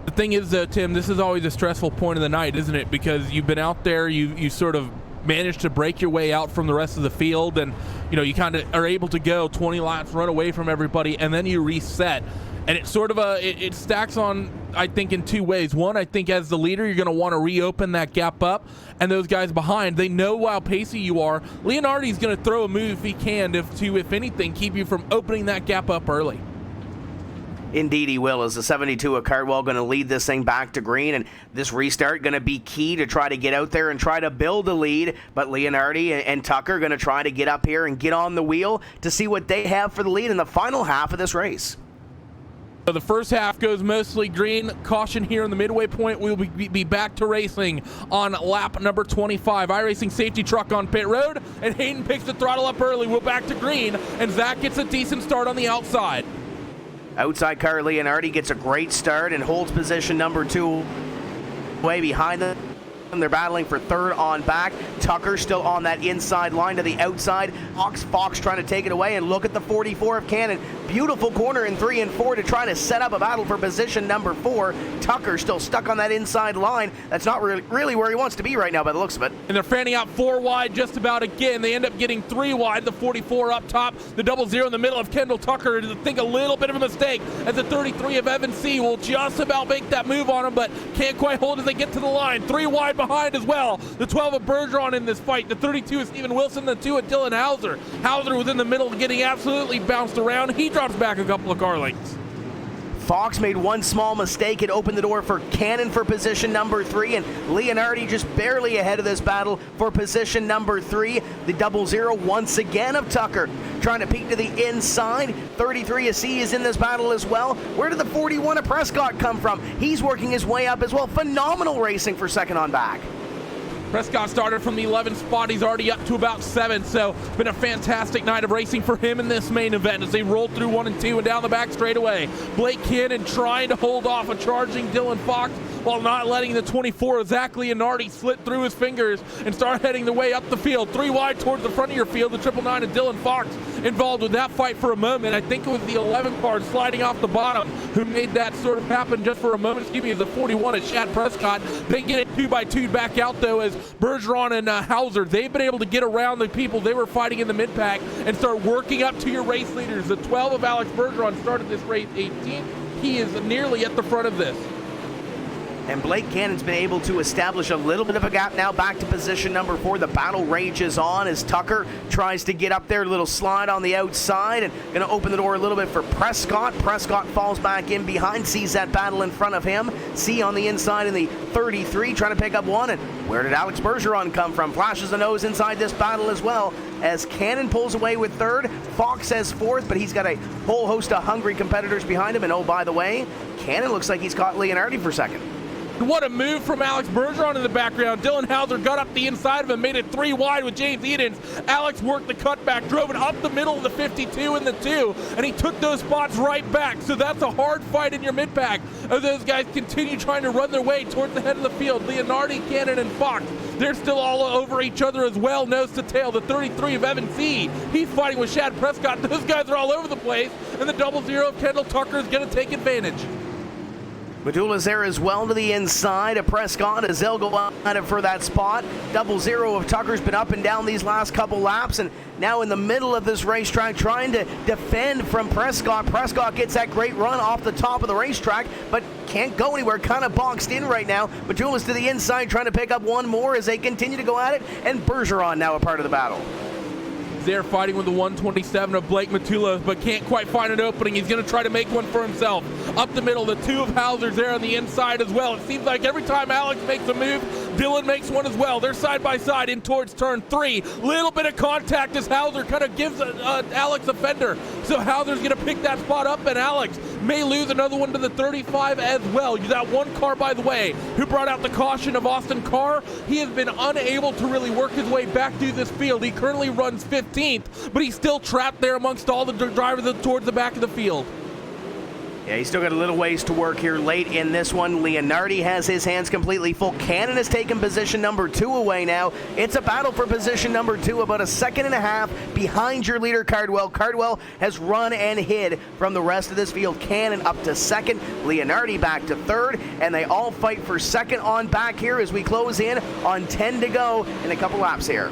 The thing is, Tim, this is always a stressful point of the night, isn't it? Because you've been out there, you sort of managed to break your way out from the rest of the field, and you kind of are able to go 20 laps, run away from everybody, and then you reset. And it's sort of it stacks on, I think, in 2 ways. One, I think as the leader, you're going to want to reopen that gap up, and those guys behind, they know how pacey you are. Leonardi's going to throw a move if he can if anything, keep you from opening that gap up early. Indeed he will, as the 72 of Cardwell going to lead this thing back to green, and this restart going to be key to try to get out there and try to build a lead. But Leonardi and Tucker going to try to get up here and get on the wheel to see what they have for the lead in the final half of this race. So the first half goes mostly green. Caution here in the midway point. We'll be back to racing on lap number 25. iRacing safety truck on pit road, and Hayden picks the throttle up early. We're back to green, and Zach gets a decent start on the outside. Outside car Leonardi gets a great start and holds position number 2 way behind them. They're battling for third on back. Tucker still on that inside line to the outside. Fox trying to take it away, and look at the 44 of Cannon. Beautiful corner in 3 and 4 to try to set up a battle for position number 4. Tucker still stuck on that inside line. That's not really where he wants to be right now by the looks of it. And they're fanning out 4 wide just about again. They end up getting 3 wide. The 44 up top, the 00 in the middle of Kendall Tucker. I think a little bit of a mistake as the 33 of Evan C. will just about make that move on him, but can't quite hold as they get to the line. 3 wide behind as well. The 12 of Bergeron in this fight. The 32 is Steven Wilson. The 2 of Dylan Hauser. Hauser was in the middle, getting absolutely bounced around. He drops back a couple of car lengths. Fox made one small mistake. It opened the door for Cannon for position number 3, and Leonardi just barely ahead of this battle for position number 3. The 00 once again of Tucker trying to peek to the inside. 33 of C is in this battle as well. Where did the 41 of Prescott come from? He's working his way up as well. Phenomenal racing for second on back. Prescott started from the 11th spot. He's already up to about 7, so been a fantastic night of racing for him in this main event as they rolled through 1 and 2 and down the back straightaway. Blake Cannon trying to hold off a charging Dylan Fox while not letting the 24 of Zach Leonardi slip through his fingers and start heading the way up the field. 3 wide towards the front of your field. The 999 of Dylan Fox involved with that fight for a moment. I think it was the 11 car sliding off the bottom who made that sort of happen just for a moment. Excuse me, the 41 of Shad Prescott. They get it 2x2 back out though as Bergeron and Hauser, they've been able to get around the people they were fighting in the mid-pack and start working up to your race leaders. The 12 of Alex Bergeron started this race 18th. He is nearly at the front of this. And Blake Cannon's been able to establish a little bit of a gap now back to position number 4. The battle rages on as Tucker tries to get up there. A little slide on the outside and going to open the door a little bit for Prescott. Prescott falls back in behind, sees that battle in front of him. C on the inside in the 33 trying to pick up 1. And where did Alex Bergeron come from? Flashes a nose inside this battle as well as Cannon pulls away with 3rd. Fox says 4th, but he's got a whole host of hungry competitors behind him. And oh, by the way, Cannon looks like he's caught Leonardi for 2nd. What a move from Alex Bergeron in the background. Dylan Hauser got up the inside of him, made it 3 wide with James Edens. Alex worked the cutback, drove it up the middle of the 52 and the 2, and he took those spots right back. So that's a hard fight in your mid-pack as those guys continue trying to run their way towards the head of the field. Leonardi, Cannon, and Fox, they're still all over each other as well, nose to tail. The 33 of Evan C, he's fighting with Shad Prescott. Those guys are all over the place, and the 00 of Kendall Tucker is going to take advantage. Medulla's there as well to the inside of Prescott as they'll go at it for that spot. 00 of Tucker's been up and down these last couple laps and now in the middle of this racetrack trying to defend from Prescott. Prescott gets that great run off the top of the racetrack but can't go anywhere, kind of boxed in right now. Medulla's to the inside trying to pick up 1 more as they continue to go at it, and Bergeron now a part of the battle. There fighting with the 127 of Blake Matula, but can't quite find an opening. He's going to try to make one for himself. up the middle. The two of Hauser's there on the inside as well. It seems like every time Alex makes a move, Dylan makes one as well. They're side by side in towards turn 3. Little bit of contact as Hauser kind of gives Alex a fender. So Hauser's going to pick that spot up, and Alex may lose another one to the 35 as well. That one car, by the way, who brought out the caution of Austin Carr, he has been unable to really work his way back through this field. He currently runs 15th, but he's still trapped there amongst all the drivers towards the back of the field. Yeah, he's still got a little ways to work here late in this one. Leonardi has his hands completely full. Cannon has taken position number 2 away now. It's a battle for position number 2, about a second and a half behind your leader, Cardwell. Cardwell has run and hid from the rest of this field. Cannon up to second, Leonardi back to third, and they all fight for second on back here as we close in on 10 to go in a couple laps here.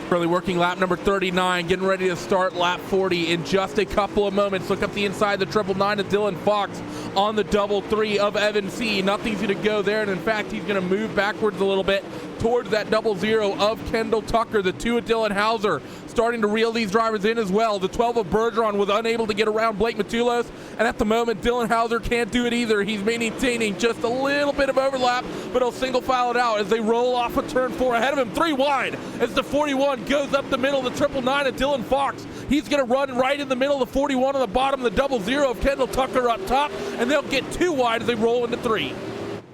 Currently working lap number 39, getting ready to start lap 40 in just a couple of moments. Look up the inside, the 999 of Dylan Fox on the 333 of Evan C. Nothing's going to go there, and in fact, he's going to move backwards a little bit towards that 00 of Kendall Tucker. The 2 of Dylan Hauser starting to reel these drivers in as well. The 12 of Bergeron was unable to get around Blake Matulos, and at the moment, Dylan Hauser can't do it either. He's maintaining just a little bit of overlap, but he'll single file it out as they roll off of turn 4. Ahead of him, 3 wide, as the 41 goes up the middle. The 999 of Dylan Fox, he's going to run right in the middle. The 41 on the bottom, the 00 of Kendall Tucker up top, and they'll get 2 wide as they roll into 3.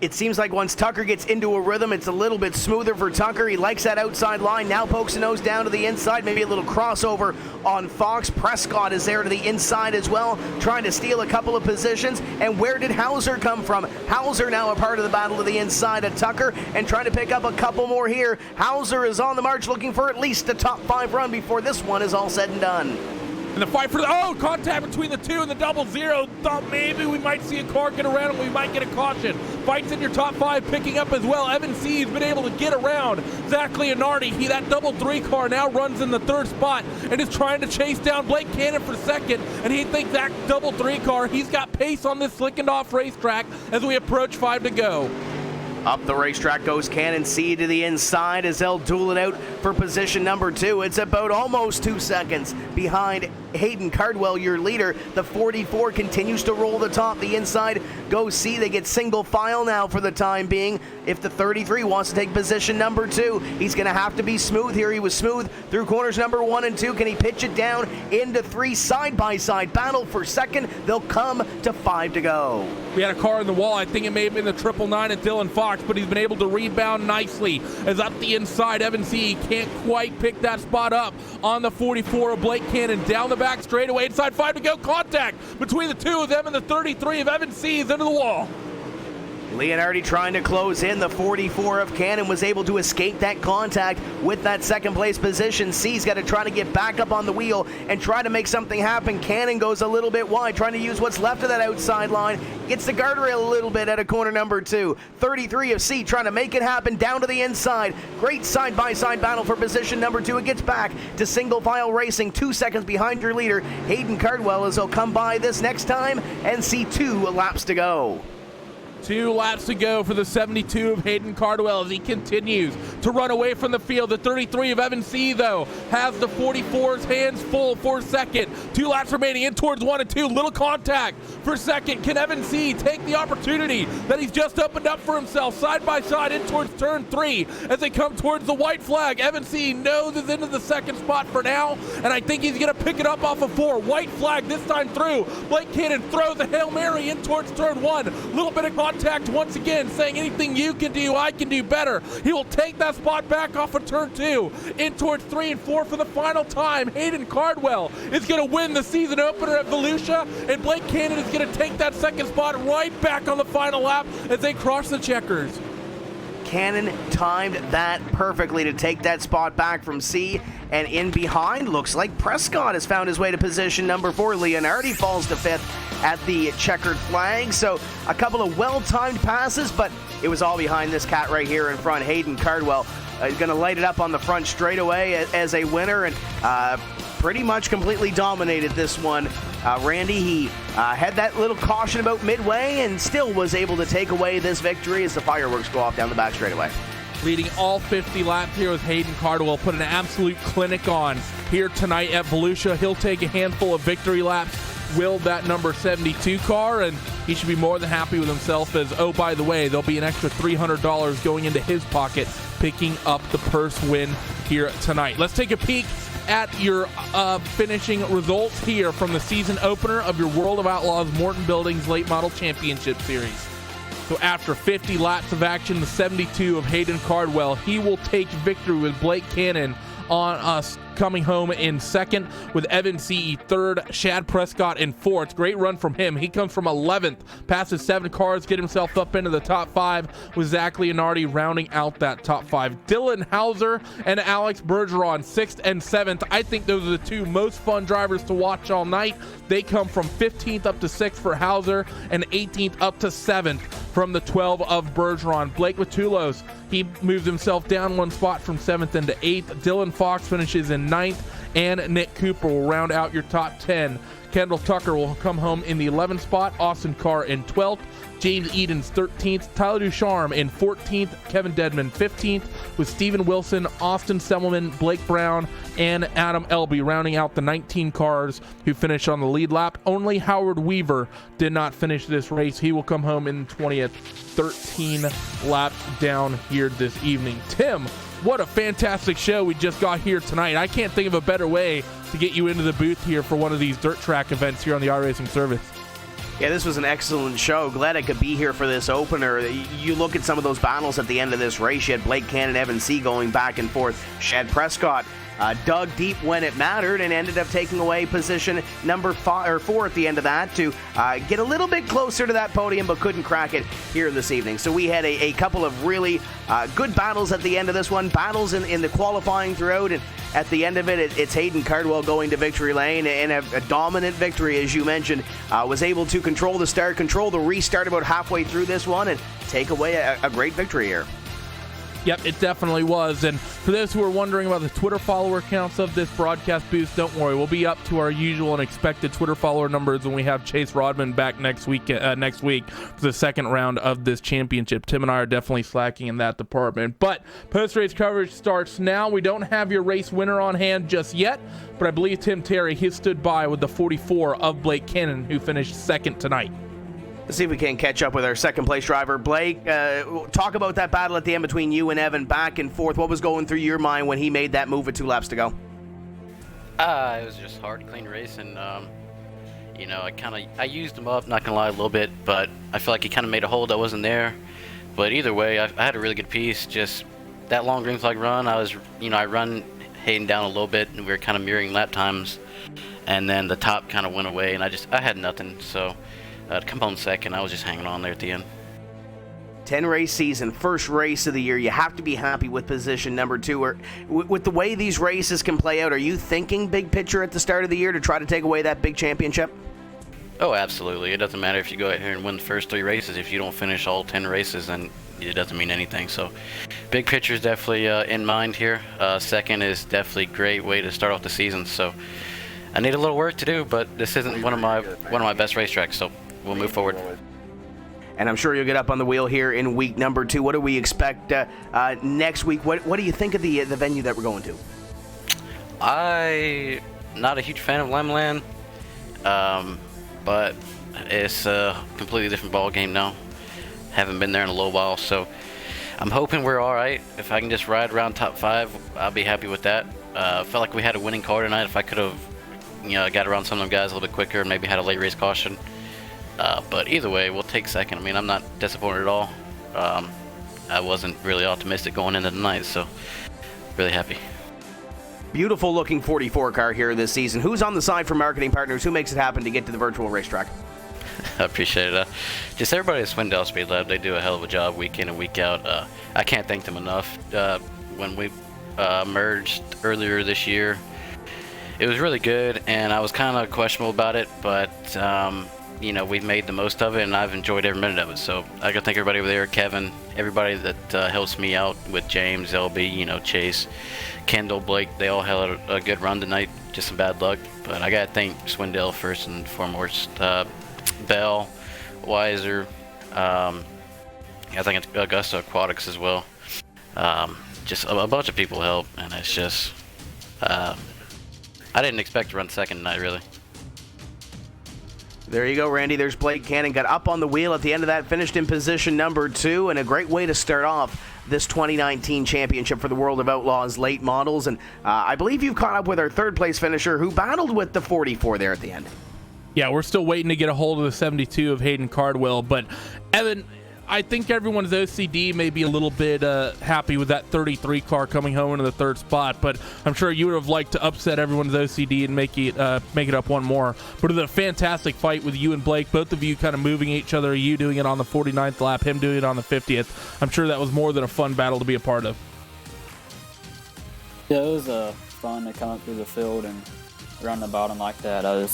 It seems like once Tucker gets into a rhythm, it's a little bit smoother for Tucker. He likes that outside line. Now pokes the nose down to the inside. Maybe a little crossover on Fox. Prescott is there to the inside as well, trying to steal a couple of positions. And where did Hauser come from? Hauser now a part of the battle to the inside of Tucker and trying to pick up a couple more here. Hauser is on the march looking for at least a top 5 run before this one is all said and done. And the fight for the, contact between the 2 and the 00. Thought maybe we might see a car get around and we might get a caution. Fights in your top 5 picking up as well. Evan C has been able to get around Zach Leonardi. That 03 car now runs in the 3rd spot and is trying to chase down Blake Cannon for 2nd. And he thinks that 03 car, he's got pace on this slickened off racetrack as we approach 5 to go. Up the racetrack goes Cannon C to the inside as they'll duel it out for position number 2. It's about almost 2 seconds behind Hayden Cardwell, your leader. The 44 continues to roll the top. The inside goes C. They get single file now for the time being. If the 33 wants to take position number 2, he's going to have to be smooth here. He was smooth through corners number 1 and 2. Can he pitch it down into 3? Side-by-side battle for 2nd. They'll come to 5 to go. We had a car in the wall. I think it may have been the 999 at Dylan Fox, but he's been able to rebound nicely as up the inside. Evan C can't quite pick that spot up on the 44 of Blake Cannon. Down the back straightaway, inside 5 to go. Contact between the 2 of them and the 33 of Evan C is into the wall. Leonardi trying to close in. The 44 of Cannon was able to escape that contact with that 2nd place position. C's got to try to get back up on the wheel and try to make something happen. Cannon goes a little bit wide, trying to use what's left of that outside line. Gets the guardrail a little bit at a corner number 2. 33 of C trying to make it happen down to the inside. Great side-by-side battle for position number 2. It gets back to single file racing. 2 seconds behind your leader, Hayden Cardwell, as they'll come by this next time and see 2 laps to go. 2 laps to go for the 72 of Hayden Cardwell as he continues to run away from the field. The 33 of Evan C, though, has the 44's hands full for 2nd. 2 laps remaining in towards 1 and 2. Little contact for 2nd. Can Evan C take the opportunity that he's just opened up for himself side by side in towards turn 3 as they come towards the white flag? Evan C noses into the 2nd spot for now, and I think he's going to pick it up off of 4. White flag this time through. Blake Cannon throws a Hail Mary in towards turn 1. Little bit of contact once again, saying anything you can do, I can do better. He will take that spot back off of turn 2 in towards 3 and 4 for the final time. Hayden Cardwell is going to win the season opener at Volusia, and Blake Cannon is going to take that 2nd spot right back on the final lap as they cross the checkers. Cannon timed that perfectly to take that spot back from C. And in behind, looks like Prescott has found his way to position number 4. Leonardi falls to 5th at the checkered flag. So a couple of well-timed passes, but it was all behind this cat right here in front. Hayden Cardwell is going to light it up on the front straightaway as a winner, and pretty much completely dominated this one. Randy, he had that little caution about midway and still was able to take away this victory as the fireworks go off down the back straightaway. Leading all 50 laps here with Hayden Cardwell, put an absolute clinic on here tonight at Volusia. He'll take a handful of victory laps will that number 72 car, and he should be more than happy with himself as, oh, by the way, there'll be an extra $300 going into his pocket, picking up the purse win here tonight. Let's take a peek at your finishing results here from the season opener of your World of Outlaws Morton Buildings Late Model Championship Series. So after 50 laps of action, the 72 of Hayden Cardwell, he will take victory with Blake Cannon on us coming home in second, with Evan CE third, Shad Prescott in fourth. Great run from him. He comes from 11th, passes 7 cars, get himself up into the top 5, with Zach Leonardi rounding out that top 5. Dylan Hauser and Alex Bergeron 6th and 7th. I think those are the 2 most fun drivers to watch all night. They come from 15th up to 6th for Hauser and 18th up to 7th from the 12 of Bergeron. Blake Matulos, he moves himself down 1 spot from 7th into 8th. Dylan Fox finishes in 9th, and Nick Cooper will round out your top 10. Kendall Tucker will come home in the 11th spot, Austin Carr in 12th, James Edens 13th, Tyler Ducharme in 14th, Kevin Dedman 15th, with Steven Wilson, Austin Semmelman, Blake Brown, and Adam Elby rounding out the 19 cars who finished on the lead lap. Only Howard Weaver did not finish this race. He will come home in 20th, 13 laps down here this evening. Tim, what a fantastic show we just got here tonight. I can't think of a better way to get you into the booth here for one of these dirt track events here on the iRacing service. Yeah, this was an excellent show. Glad I could be here for this opener. You look at some of those battles at the end of this race. You had Blake Cannon, Evan C. going back and forth. Shad Prescott dug deep when it mattered and ended up taking away position number 4 at the end of that to get a little bit closer to that podium, but couldn't crack it here this evening. So we had a couple of really good battles at the end of this one, battles in the qualifying throughout, and at the end of it, it's Hayden Cardwell going to victory lane, and a dominant victory, as you mentioned. Was able to control the start, control the restart about halfway through this one, and take away a great victory here. Yep, it definitely was. And for those who are wondering about the Twitter follower counts of this broadcast boost, don't worry. We'll be up to our usual and expected Twitter follower numbers when we have Chase Rodman back next week for the second round of this championship. Tim and I are definitely slacking in that department. But post-race coverage starts now. We don't have your race winner on hand just yet, but I believe Tim Terry, he stood by with the 44 of Blake Cannon, who finished second tonight. Let's see if we can catch up with our second place driver. Blake, talk about that battle at the end between you and Evan, back and forth. What was going through your mind when he made that move with 2 laps to go? It was just hard, clean race, and I used him up, not gonna lie, a little bit, but I feel like he kind of made a hole that wasn't there. But either way, I had a really good piece. Just that long green flag run, I run Hayden down a little bit, and we were kind of mirroring lap times, and then the top kind of went away, and I had nothing, so. To come home second, I was just hanging on there at the end. 10-race season, first race of the year. You have to be happy with position number 2. Or with the way these races can play out, are you thinking big picture at the start of the year to try to take away that big championship? Oh, absolutely. It doesn't matter if you go out here and win the first 3 races. If you don't finish all 10 races, then it doesn't mean anything. So big picture is definitely in mind here. Second is definitely a great way to start off the season. So I need a little work to do, but this isn't one of my best racetracks, so we'll move forward. And I'm sure you'll get up on the wheel here in week number 2. What do we expect next week? What do you think of the venue that we're going to? I'm not a huge fan of Lemland, but it's a completely different ball game now. Haven't been there in a little while, so I'm hoping we're all right. If I can just ride around top 5, I'll be happy with that. Felt like we had a winning car tonight. If I could have, got around some of them guys a little bit quicker and maybe had a late race caution. But either way, we'll take second. I mean, I'm not disappointed at all. I wasn't really optimistic going into the night, so really happy. Beautiful looking 44 car here this season. Who's on the side for marketing partners? Who makes it happen to get to the virtual racetrack? I appreciate it. Just everybody at Swindell Speed Lab, they do a hell of a job week in and week out. I can't thank them enough. When we merged earlier this year, it was really good, and I was kind of questionable about it, but we've made the most of it, and I've enjoyed every minute of it. So I gotta thank everybody over there, Kevin, everybody that helps me out with James, LB, Chase, Kendall, Blake. They all had a good run tonight, just some bad luck. But I gotta thank Swindell first and foremost, Bell, Weiser, I think it's Augusta Aquatics as well. Just a bunch of people help, and it's just I didn't expect to run second tonight, really. There you go, Randy. There's Blake Cannon. Got up on the wheel at the end of that, finished in position number 2, and a great way to start off this 2019 championship for the World of Outlaws late models. And I believe you've caught up with our third-place finisher who battled with the 44 there at the end. Yeah, we're still waiting to get a hold of the 72 of Hayden Cardwell. But, Evan, I think everyone's OCD may be a little bit happy with that 33 car coming home into the third spot, but I'm sure you would have liked to upset everyone's OCD and make it up one more. But it was a fantastic fight with you and Blake, both of you kind of moving each other, you doing it on the 49th lap, him doing it on the 50th. I'm sure that was more than a fun battle to be a part of. Yeah, it was fun to come up through the field and run the bottom like that. I'd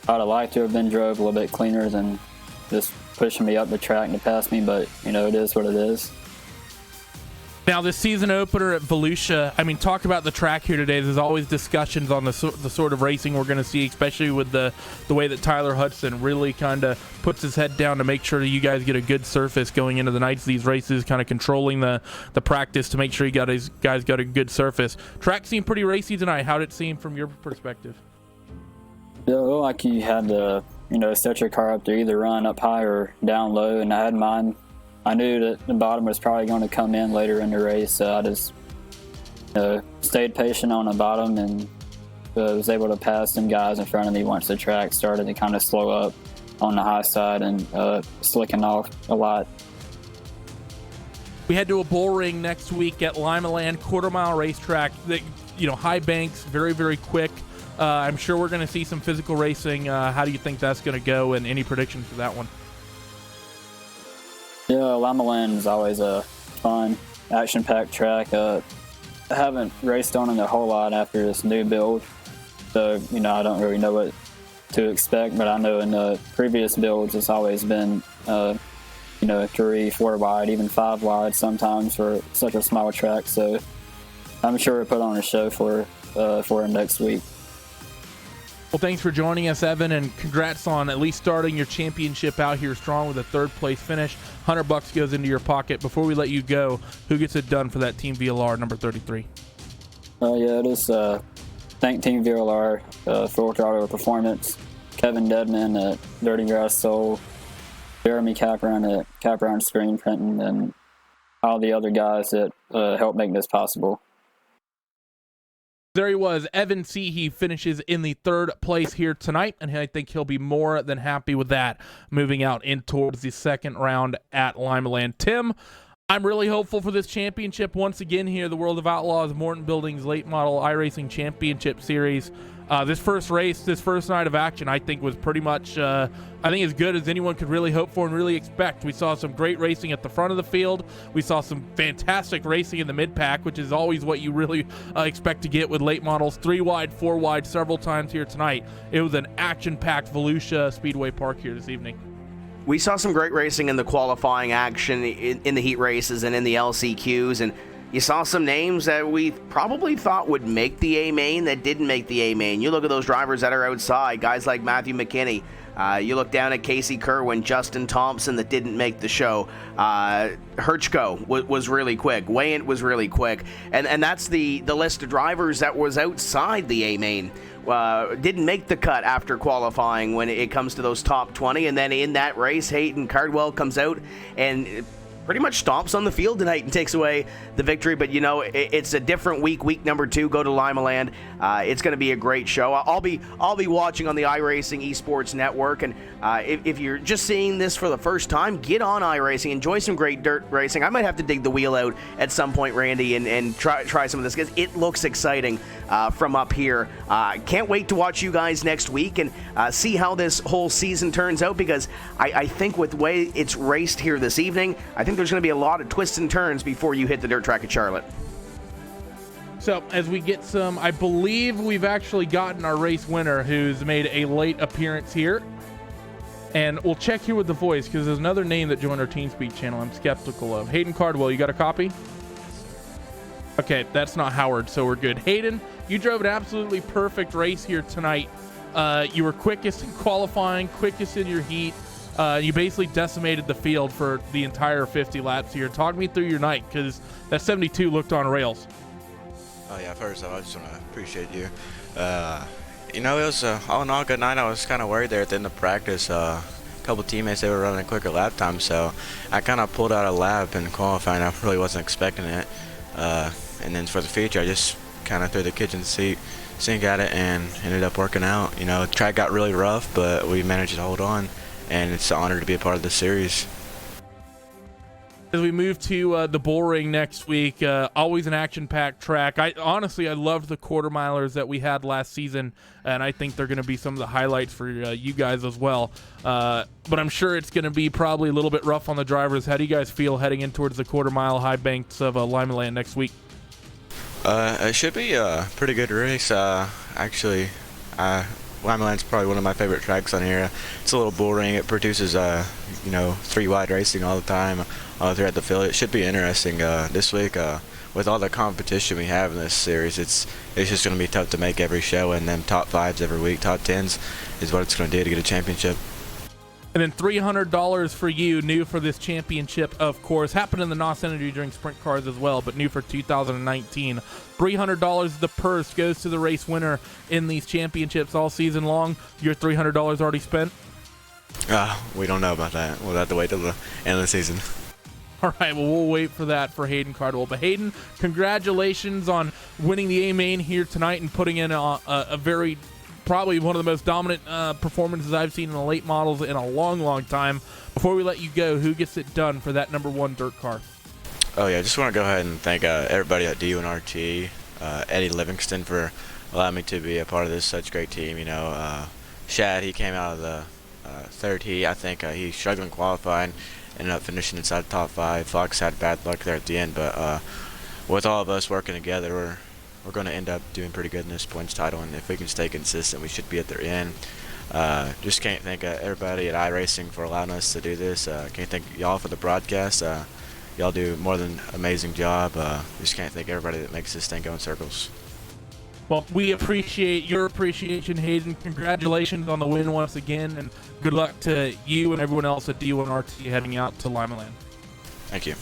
have liked to have been drove a little bit cleaner than just pushing me up the track to pass me, but it is what it is. Now, this season opener at Volusia, I mean, talk about the track here today. There's always discussions on the sort of racing we're going to see, especially with the way that Tyler Hudson really kind of puts his head down to make sure that you guys get a good surface going into the nights of these races, kind of controlling the practice to make sure you guys got a good surface. Track seemed pretty racy tonight. How did it seem from your perspective? Yeah, well, like you had to set your car up to either run up high or down low, and I had mine. I knew that the bottom was probably going to come in later in the race, so I just stayed patient on the bottom and was able to pass some guys in front of me once the track started to kind of slow up on the high side and slicking off a lot. We head to a bull ring next week at Lima Land quarter-mile racetrack. High banks, very, very quick. I'm sure we're going to see some physical racing. How do you think that's going to go, and any predictions for that one? Yeah, Lima Land is always a fun, action-packed track. I haven't raced on it a whole lot after this new build, so I don't really know what to expect, but I know in the previous builds it's always been 3, 4 wide, even 5 wide sometimes for such a small track, so I'm sure we'll put on a show for next week. Well, thanks for joining us, Evan, and congrats on at least starting your championship out here strong with a third-place finish. $100 goes into your pocket. Before we let you go, who gets it done for that Team VLR number 33? Yeah, just thank Team VLR, Full Throttle Performance, Kevin Deadman at Dirty Grass Soul, Jeremy Capron at Capron Screen Printing, and all the other guys that helped make this possible. There he was. Evan Seehee finishes in the third place here tonight, and I think he'll be more than happy with that moving out in towards the second round at Lima Land. Tim, I'm really hopeful for this championship once again here, the World of Outlaws Morton Buildings Late Model iRacing Championship Series. This first race, this first night of action, I think was pretty much, I think as good as anyone could really hope for and really expect. We saw some great racing at the front of the field. We saw some fantastic racing in the mid-pack, which is always what you really expect to get with late models. 3 wide, 4 wide several times here tonight. It was an action-packed Volusia Speedway Park here this evening. We saw some great racing in the qualifying action in the heat races and in the LCQs, and you saw some names that we probably thought would make the A-main that didn't make the A-main. You look at those drivers that are outside, guys like Matthew McKinney. You look down at Casey Kerwin, Justin Thompson that didn't make the show. Herchko was really quick. Wayant was really quick. And that's the list of drivers that was outside the A-main. Didn't make the cut after qualifying when it comes to those top 20. And then in that race, Hayden Cardwell comes out and pretty much stomps on the field tonight and takes away the victory. But it's a different week number 2. Go to Lima Land. It's going to be a great show. I'll be watching on the iRacing Esports Network, and if you're just seeing this for the first time, get on iRacing, enjoy some great dirt racing. I might have to dig the wheel out at some point, Randy, and try some of this because it looks exciting from up here. Can't wait to watch you guys next week and see how this whole season turns out, because I think with the way it's raced here this evening, I think there's going to be a lot of twists and turns before you hit the dirt track at Charlotte. So as we get some, I believe we've actually gotten our race winner who's made a late appearance here. And we'll check here with the voice because there's another name that joined our TeamSpeak channel I'm skeptical of. Hayden Cardwell, you got a copy? Okay, that's not Howard, so we're good. Hayden, you drove an absolutely perfect race here tonight. You were quickest in qualifying, quickest in your heat. You basically decimated the field for the entire 50 laps here. Talk me through your night, because that 72 looked on rails. Oh yeah, first off, I just want to appreciate you. You know, it was all in all a good night. I was kind of worried there at the end of practice. A couple teammates, they were running a quicker lap time, so I kind of pulled out a lap in qualifying. I really wasn't expecting it. And then for the feature, I just kind of threw the kitchen sink at it and ended up working out. You know, the track got really rough, but we managed to hold on, and it's an honor to be a part of this series. As we move to the bull ring next week, always an action-packed track. I loved the quarter milers that we had last season, and I think they're going to be some of the highlights for you guys as well. But I'm sure it's going to be probably a little bit rough on the drivers. How do you guys feel heading in towards the quarter-mile high banks of Lima Land next week? It should be a pretty good race. Actually, Lima Land's probably one of my favorite tracks on here. It's a little bull ring. It produces, 3-wide racing all the time throughout the field. It should be interesting this week. With all the competition we have in this series, it's just going to be tough to make every show, and then top 5s every week, top 10s is what it's going to do to get a championship. And then $300 for you, new for this championship, of course. Happened in the NOS Energy Drink Sprint Cars as well, but new for 2019. $300 the purse goes to the race winner in these championships all season long. Your $300 already spent? We don't know about that. We'll have to wait till the end of the season. All right, well, we'll wait for that for Hayden Cardwell. But Hayden, congratulations on winning the A-Main here tonight and putting in a very, probably one of the most dominant performances I've seen in the late models in a long, long time. Before we let you go, who gets it done for that #1 dirt car? Oh, yeah, I just want to go ahead and thank everybody at DUNRT, Eddie Livingston for allowing me to be a part of this such great team. You know, Shad, he came out of the third heat. I think he struggled in qualifying, ended up finishing inside the top 5. Fox had bad luck there at the end, but with all of us working together, we're going to end up doing pretty good in this points title, and if we can stay consistent, we should be at the end. Just can't thank everybody at iRacing for allowing us to do this. Can't thank y'all for the broadcast. Y'all do more than amazing job. Just can't thank everybody that makes this thing go in circles. Well, we appreciate your appreciation, Hayden. Congratulations on the win once again, and good luck to you and everyone else at D1RT heading out to Lima Land. Thank you.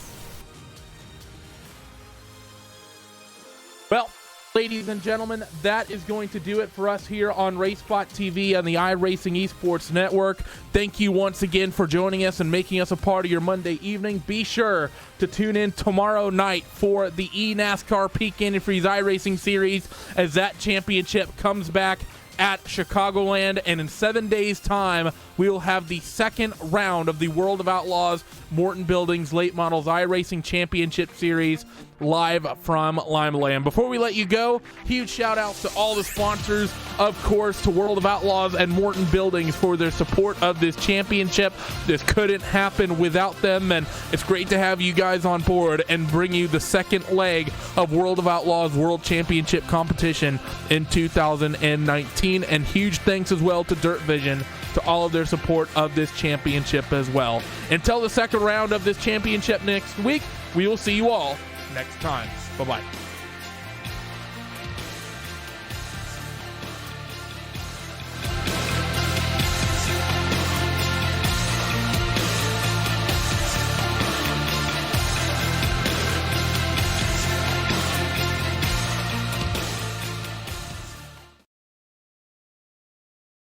Well, ladies and gentlemen, that is going to do it for us here on RaceSpot TV on the iRacing Esports Network. Thank you once again for joining us and making us a part of your Monday evening. Be sure to tune in tomorrow night for the eNASCAR Peak Antifreeze iRacing Series as that championship comes back at Chicagoland, and in 7 days' time, we will have the second round of the World of Outlaws Morton Buildings Late Models iRacing Championship Series live from Lima Land. Before we let you go, huge shout outs to all the sponsors, of course, to World of Outlaws and Morton Buildings for their support of this championship. This couldn't happen without them, and it's great to have you guys on board and bring you the second leg of World of Outlaws World Championship competition in 2019. And huge thanks as well to Dirt Vision to all of their support of this championship as well. Until the second round of this championship next week, we will see you all next time. Bye-bye.